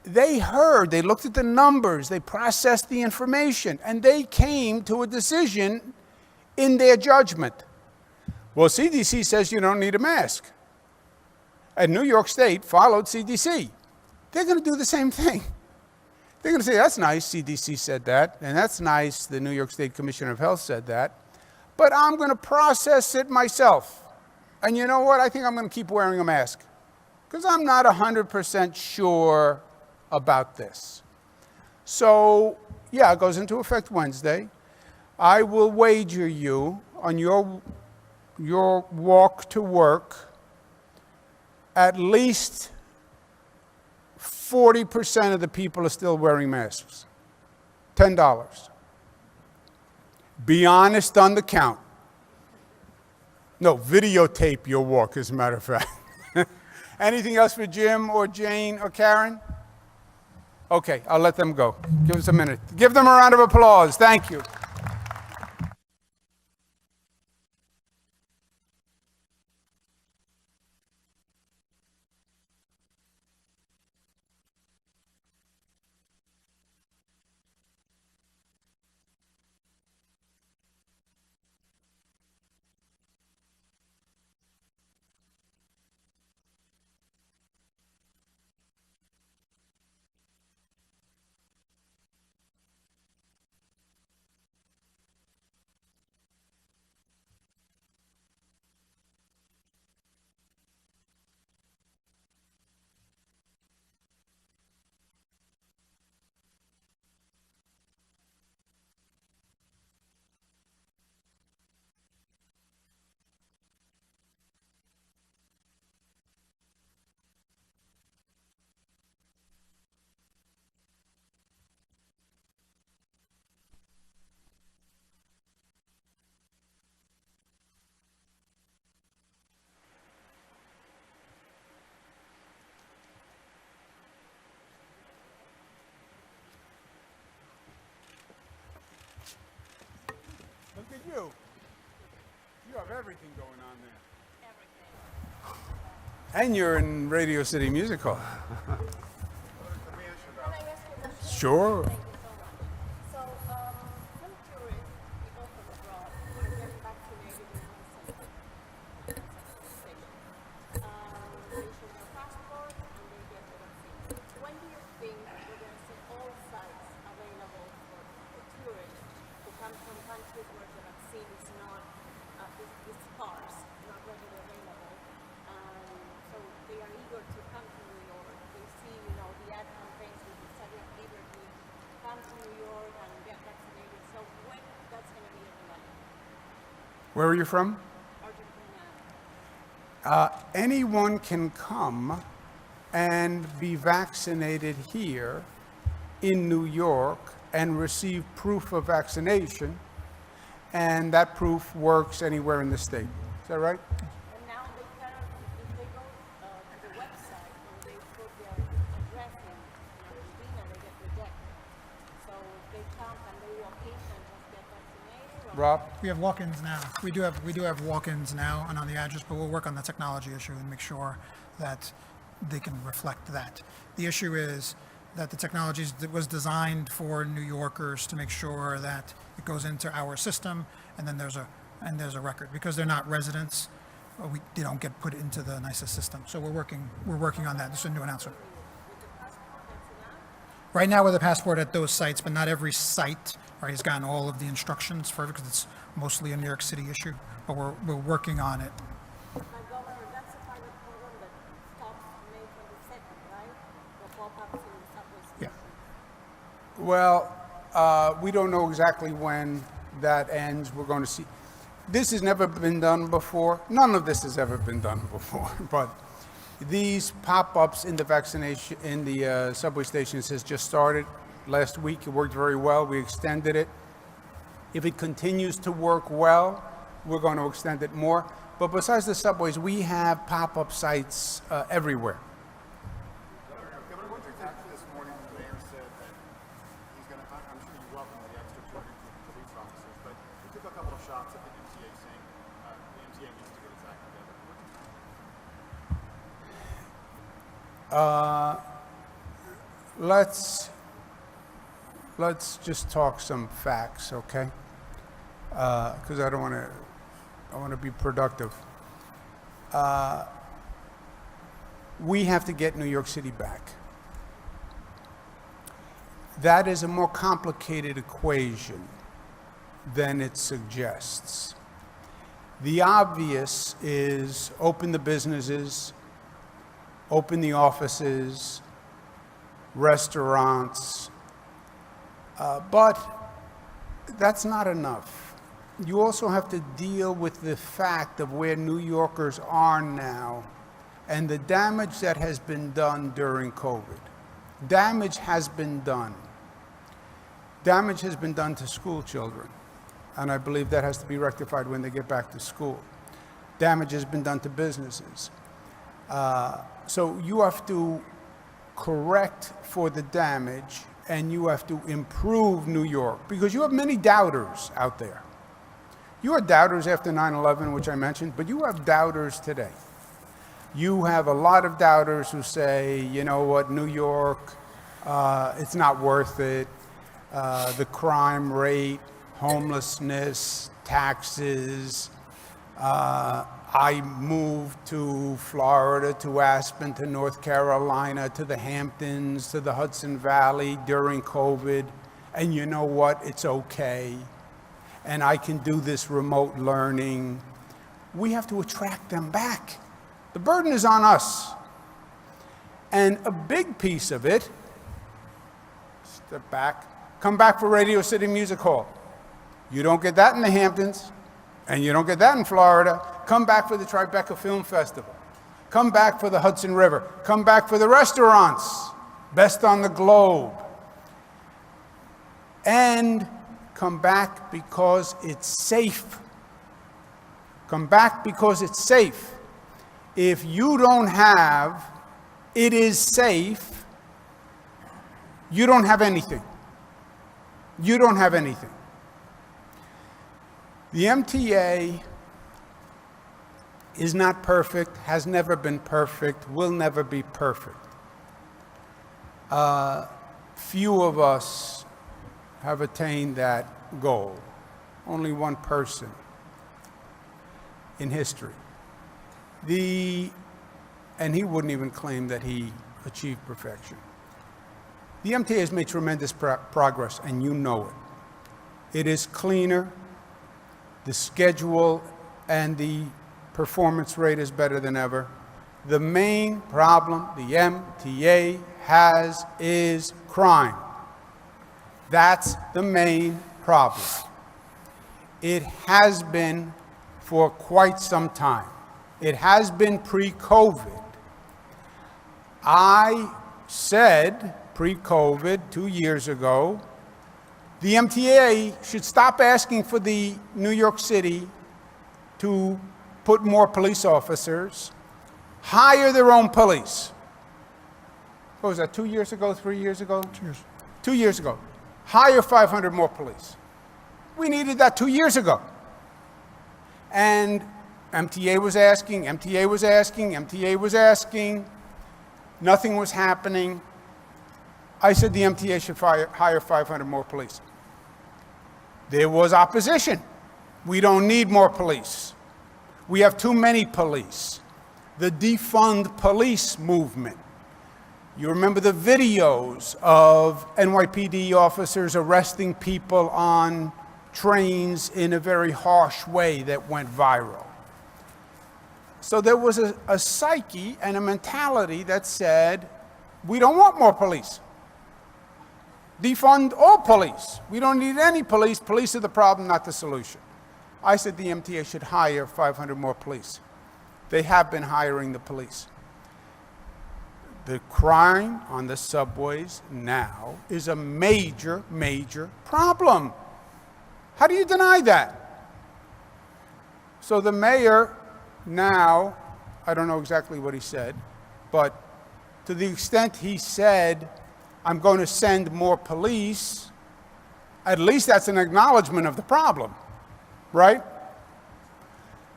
They heard, they looked at the numbers, they processed the information, and they came to a decision in their judgment. Well, CDC says you don't need a mask. And New York State followed CDC. They're going to do the same thing. They're going to say, that's nice, CDC said that, and that's nice, the New York State Commissioner of Health said that, but I'm going to process it myself. And you know what? I think I'm going to keep wearing a mask because I'm not 100% sure about this. So, yeah, it goes into effect Wednesday. I will wager you on your walk to work, at least 40% of the people are still wearing masks. $10. Be honest on the count. No, videotape your walk, as a matter of fact. Anything else for Jim or Jane or Karen? Okay, I'll let them go. Give us a minute. Give them a round of applause. Thank you. You. You have everything going on there. And you're in Radio City Music Hall. Sure. Thank you so much. So, some tourists, people from abroad, when they're vaccinated in one station, they show their passport and they get the vaccine. When do you think we're going to see all sites available for tourists who come from countries where the vaccine is not, is sparse, not readily available? So they are eager to come to New York. They see, the ad campaigns with the Study of Liberty, come to New York and get vaccinated. So when that's going to be available? Where are you from? Argentina. Anyone can come and be vaccinated here in New York and receive proof of vaccination, and that proof works anywhere in the state. Is that right? And now they can, if they go to the website and they put their address in Argentina, they get rejected. So they come and they walk in and just get vaccinated. Rob? We have walk-ins now. We do have walk-ins now and on the address, but we'll work on the technology issue and make sure that they can reflect that. The issue is that the technology was designed for New Yorkers to make sure that it goes into our system, and then there's a record. Because they're not residents, they don't get put into the NICE system. So we're working on that. This is a new announcement. Right now with a passport at those sites, but not every site, right, has gotten all of the instructions for it because it's mostly a New York City issue, but we're working on it. But Governor, that's a pilot program that stops May 22nd, right? The pop-ups in the subway station. Yeah. Well, we don't know exactly when that ends. We're going to see. This has never been done before. None of this has ever been done before. But these pop-ups in the vaccination in the subway stations has just started last week. It worked very well. We extended it. If it continues to work well, we're going to extend it more. But besides the subways, we have pop-up sites everywhere. Governor, what did you think this morning when the mayor said that he's going to, I'm sure you welcome the extra 200 police officers, but he took a couple of shots at the MTA saying the MTA needs to get its act together. What did you think? Let's just talk some facts, okay? Because I want to be productive. We have to get New York City back. That is a more complicated equation than it suggests. The obvious is open the businesses, open the offices, restaurants, but that's not enough. You also have to deal with the fact of where New Yorkers are now and the damage that has been done during COVID. Damage has been done. Damage has been done to school children, and I believe that has to be rectified when they get back to school. Damage has been done to businesses. So you have to correct for the damage, and you have to improve New York, because you have many doubters out there. You had doubters after 9/11, which I mentioned, but you have doubters today. You have a lot of doubters who say, you know what, New York, it's not worth it. The crime rate, homelessness, taxes. I moved to Florida, to Aspen, to North Carolina, to the Hamptons, to the Hudson Valley during COVID. And you know what? It's okay. And I can do this remote learning. We have to attract them back. The burden is on us. And a big piece of it, step back, come back for Radio City Music Hall. You don't get that in the Hamptons, and you don't get that in Florida. Come back for the Tribeca Film Festival. Come back for the Hudson River. Come back for the restaurants, best on the globe. And come back because it's safe. Come back because it's safe. If you don't have, it is safe, you don't have anything. You don't have anything. The MTA is not perfect, has never been perfect, will never be perfect. Few of us have attained that goal. Only one person in history. And he wouldn't even claim that he achieved perfection. The MTA has made tremendous progress, and you know it. It is cleaner. The schedule and the performance rate is better than ever. The main problem the MTA has is crime. That's the main problem. It has been for quite some time. It has been pre-COVID. I said pre-COVID 2 years ago, the MTA should stop asking for the New York City to put more police officers, hire their own police. What was that, 2 years ago, 3 years ago? 2 years. 2 years ago. Hire 500 more police. We needed that 2 years ago. And MTA was asking, MTA was asking, MTA was asking. Nothing was happening. I said the MTA should hire 500 more police. There was opposition. We don't need more police. We have too many police. The defund police movement. You remember the videos of NYPD officers arresting people on trains in a very harsh way that went viral. So there was a psyche and a mentality that said, we don't want more police. Defund all police. We don't need any police. Police are the problem, not the solution. I said the MTA should hire 500 more police. They have been hiring the police. The crime on the subways now is a major, major problem. How do you deny that? So the mayor now, I don't know exactly what he said, but to the extent he said, I'm going to send more police, at least that's an acknowledgement of the problem, right?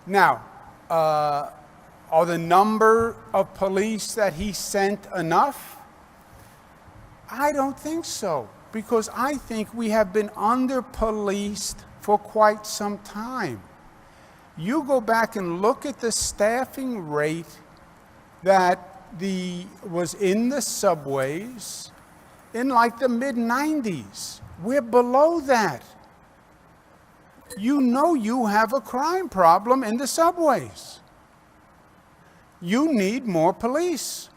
Now, are the number of police that he sent enough? I don't think so, because I think we have been under-policed for quite some time. You go back and look at the staffing rate that was in the subways in like the mid-90s. We're below that. You know you have a crime problem in the subways. You need more police.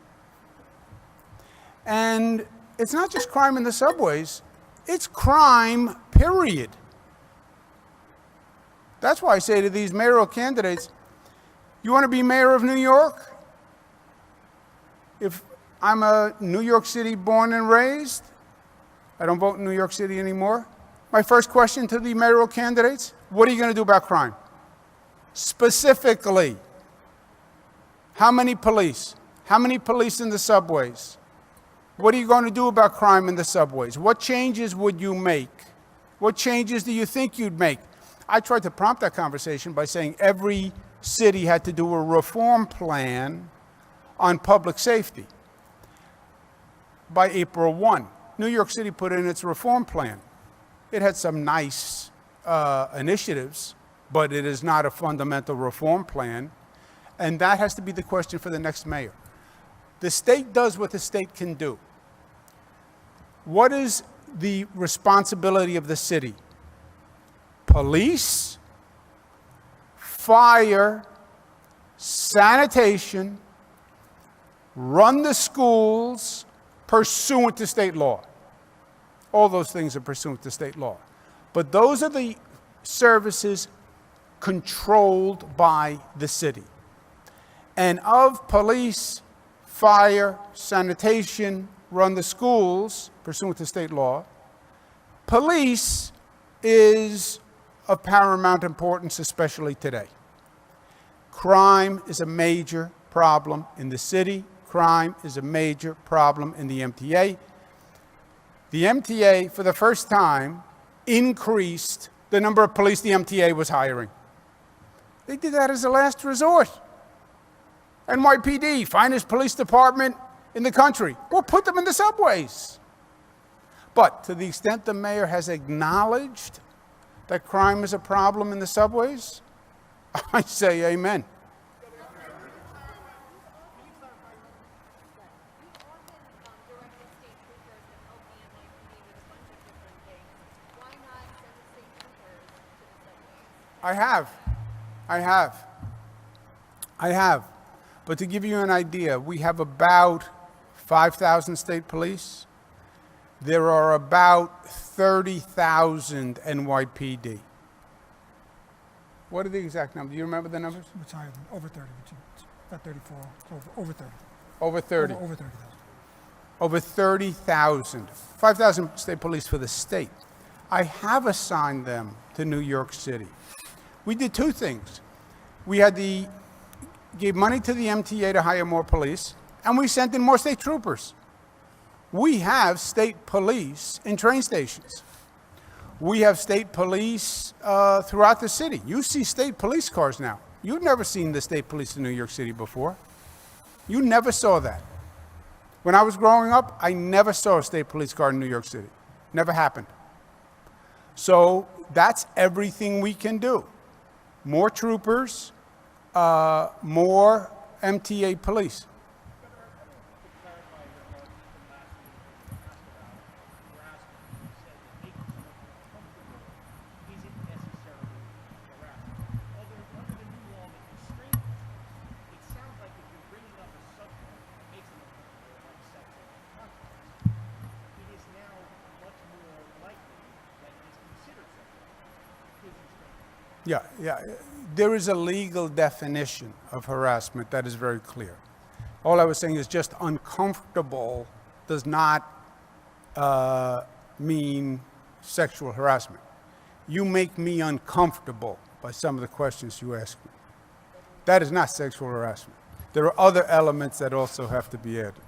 And it's not just crime in the subways, it's crime, period. That's why I say to these mayoral candidates, you want to be mayor of New York? If I'm a New York City born and raised, I don't vote in New York City anymore. My first question to the mayoral candidates, what are you going to do about crime? Specifically, how many police? How many police in the subways? What are you going to do about crime in the subways? What changes would you make? What changes do you think you'd make? I tried to prompt that conversation by saying every city had to do a reform plan on public safety by April 1. New York City put in its reform plan. It had some nice initiatives, but it is not a fundamental reform plan. And that has to be the question for the next mayor. The state does what the state can do. What is the responsibility of the city? Police, fire, sanitation, run the schools pursuant to state law. All those things are pursuant to state law. But those are the services controlled by the city. And of police, fire, sanitation, run the schools pursuant to state law, police is of paramount importance, especially today. Crime is a major problem in the city. Crime is a major problem in the MTA. The MTA, for the first time, increased the number of police the MTA was hiring. They did that as a last resort. NYPD, finest police department in the country. Well, put them in the subways. But to the extent the mayor has acknowledged that crime is a problem in the subways, I say amen. I have. But to give you an idea, we have about 5,000 state police. There are about 30,000 NYPD. What are the exact numbers? Do you remember the numbers? It's higher than over 30, about 34, over 30. Over 30. Over 30,000. Over 30,000. 5,000 state police for the state. I have assigned them to New York City. We did two things. We gave money to the MTA to hire more police, and we sent in more state troopers. We have state police in train stations. We have state police throughout the city. You see state police cars now. You've never seen the state police in New York City before. You never saw that. When I was growing up, I never saw a state police car in New York City. Never happened. So that's everything we can do. More troopers, more MTA police. Yeah. There is a legal definition of harassment that is very clear. All I was saying is just uncomfortable does not mean sexual harassment. You make me uncomfortable by some of the questions you ask me. That is not sexual harassment. There are other elements that also have to be added.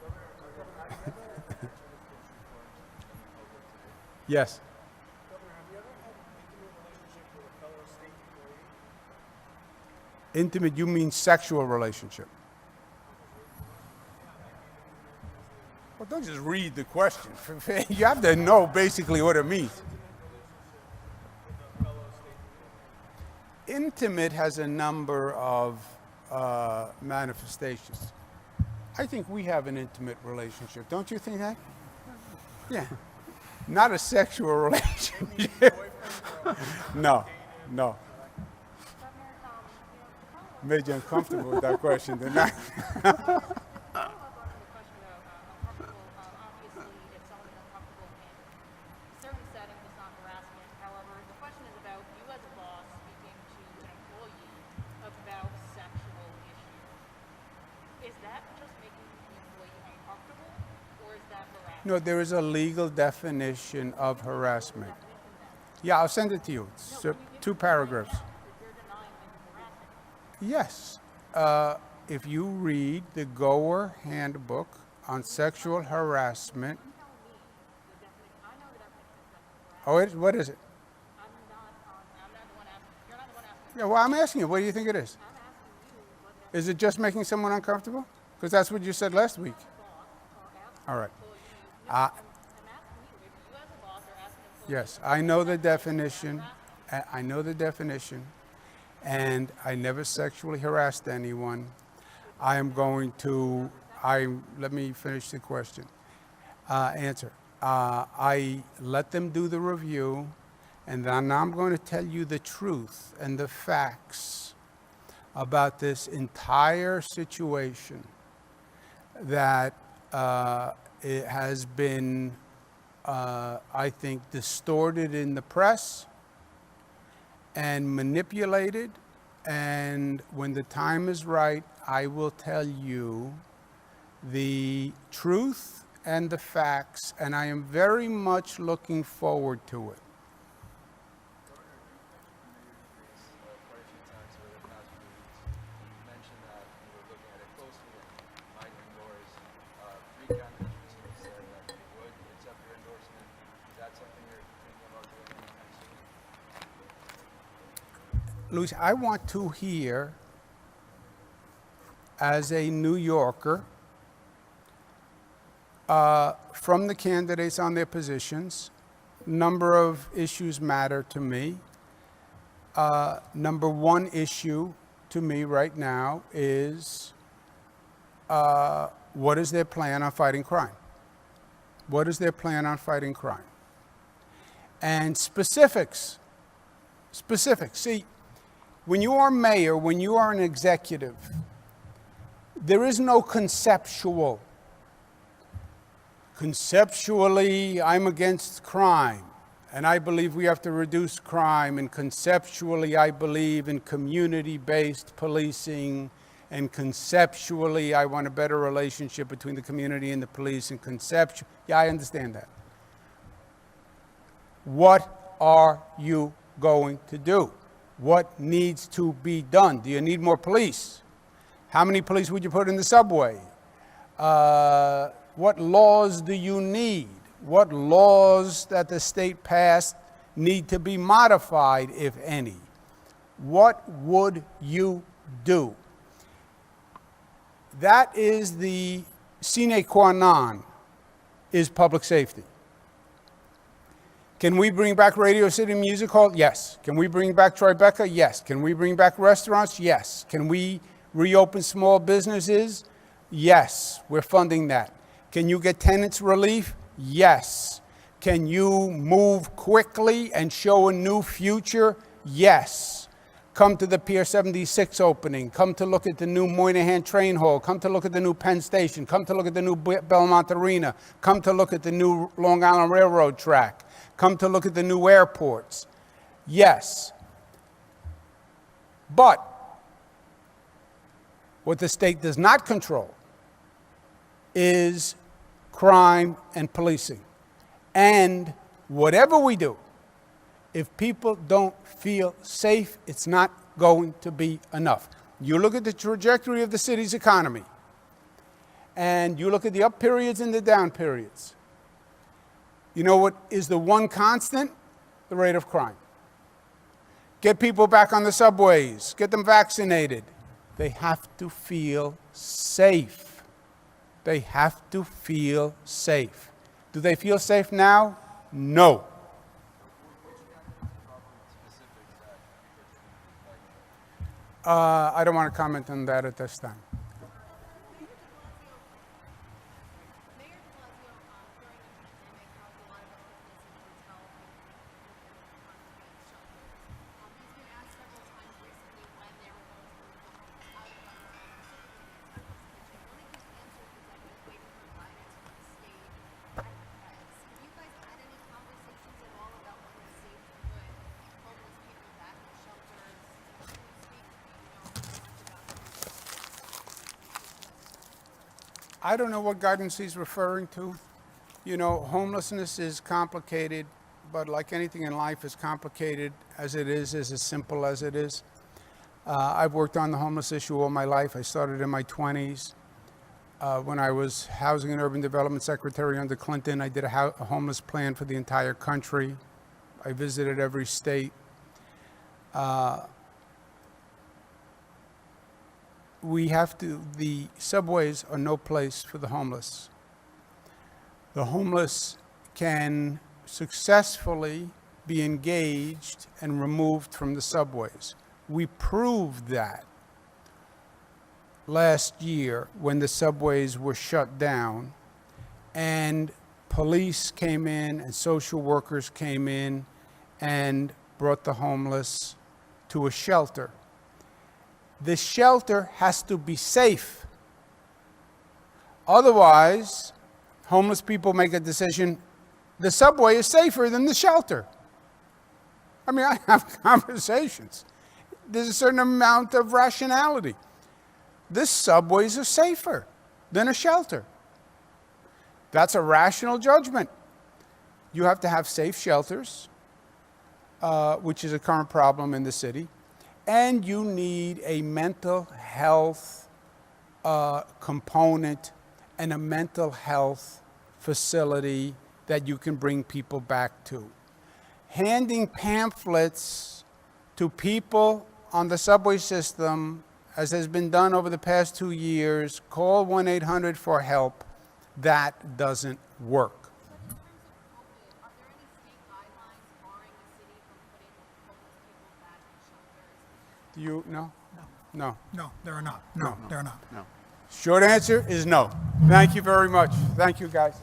Yes. Intimate, you mean sexual relationship? Well, don't just read the question. You have to know basically what it means. Intimate has a number of manifestations. I think we have an intimate relationship. Don't you think that? Yeah. Not a sexual relationship. No. Made you uncomfortable with that question, didn't I? No, there is a legal definition of harassment. Yeah, I'll send it to you. It's 2 paragraphs. Yes. If you read the Goer Handbook on Sexual Harassment. Oh, what is it? Yeah, well, I'm asking you, what do you think it is? Is it just making someone uncomfortable? Because that's what you said last week. All right. Yes, I know the definition. And I never sexually harassed anyone. Let me finish the question. Answer. I let them do the review, and then I'm going to tell you the truth and the facts about this entire situation that it has been, I think, distorted in the press and manipulated, and when the time is right, I will tell you the truth and the facts, and I am very much looking forward to it. Luis, I want to hear, as a New Yorker, from the candidates on their positions. Number of issues matter to me. Number one issue to me right now is what is their plan on fighting crime? What is their plan on fighting crime? And specifics. Specifics. See, when you are mayor, when you are an executive, there is no conceptual. Conceptually, I'm against crime, and I believe we have to reduce crime, and conceptually, I believe in community-based policing, and conceptually, I want a better relationship between the community and the police, and conceptually, yeah, I understand that. What are you going to do? What needs to be done? Do you need more police? How many police would you put in the subway? What laws do you need? What laws that the state passed need to be modified, if any? What would you do? That is the sine qua non, is public safety. Can we bring back Radio City Music Hall? Yes. Can we bring back Tribeca? Yes. Can we bring back restaurants? Yes. Can we reopen small businesses? Yes. We're funding that. Can you get tenants relief? Yes. Can you move quickly and show a new future? Yes. Come to the Pier 76 opening. Come to look at the new Moynihan Train Hall. Come to look at the new Penn Station. Come to look at the new Belmont Arena. Come to look at the new Long Island Railroad track. Come to look at the new airports. Yes. But what the state does not control is crime and policing. And whatever we do, if people don't feel safe, it's not going to be enough. You look at the trajectory of the city's economy, and you look at the up periods and the down periods. You know what is the one constant? The rate of crime. Get people back on the subways. Get them vaccinated. They have to feel safe. They have to feel safe. Do they feel safe now? No. I don't want to comment on that at this time. I don't know what guidance he's referring to. You know, homelessness is complicated, but like anything in life, as complicated as it is as simple as it is. I've worked on the homeless issue all my life. I started in my 20s. When I was Housing and Urban Development Secretary under Clinton, I did a homeless plan for the entire country. I visited every state. The subways are no place for the homeless. The homeless can successfully be engaged and removed from the subways. We proved that last year when the subways were shut down and police came in and social workers came in and brought the homeless to a shelter. The shelter has to be safe. Otherwise, homeless people make a decision, the subway is safer than the shelter. I mean, I have conversations. There's a certain amount of rationality. The subways are safer than a shelter. That's a rational judgment. You have to have safe shelters, which is a current problem in the city. And you need a mental health component and a mental health facility that you can bring people back to. Handing pamphlets to people on the subway system, as has been done over the past 2 years, call 1-800 for help. That doesn't work. But in terms of COVID, are there any state guidelines barring the city from putting homeless people back in shelters? Do you know? No. No, there are not. No, there are not. Short answer is no. Thank you very much. Thank you, guys.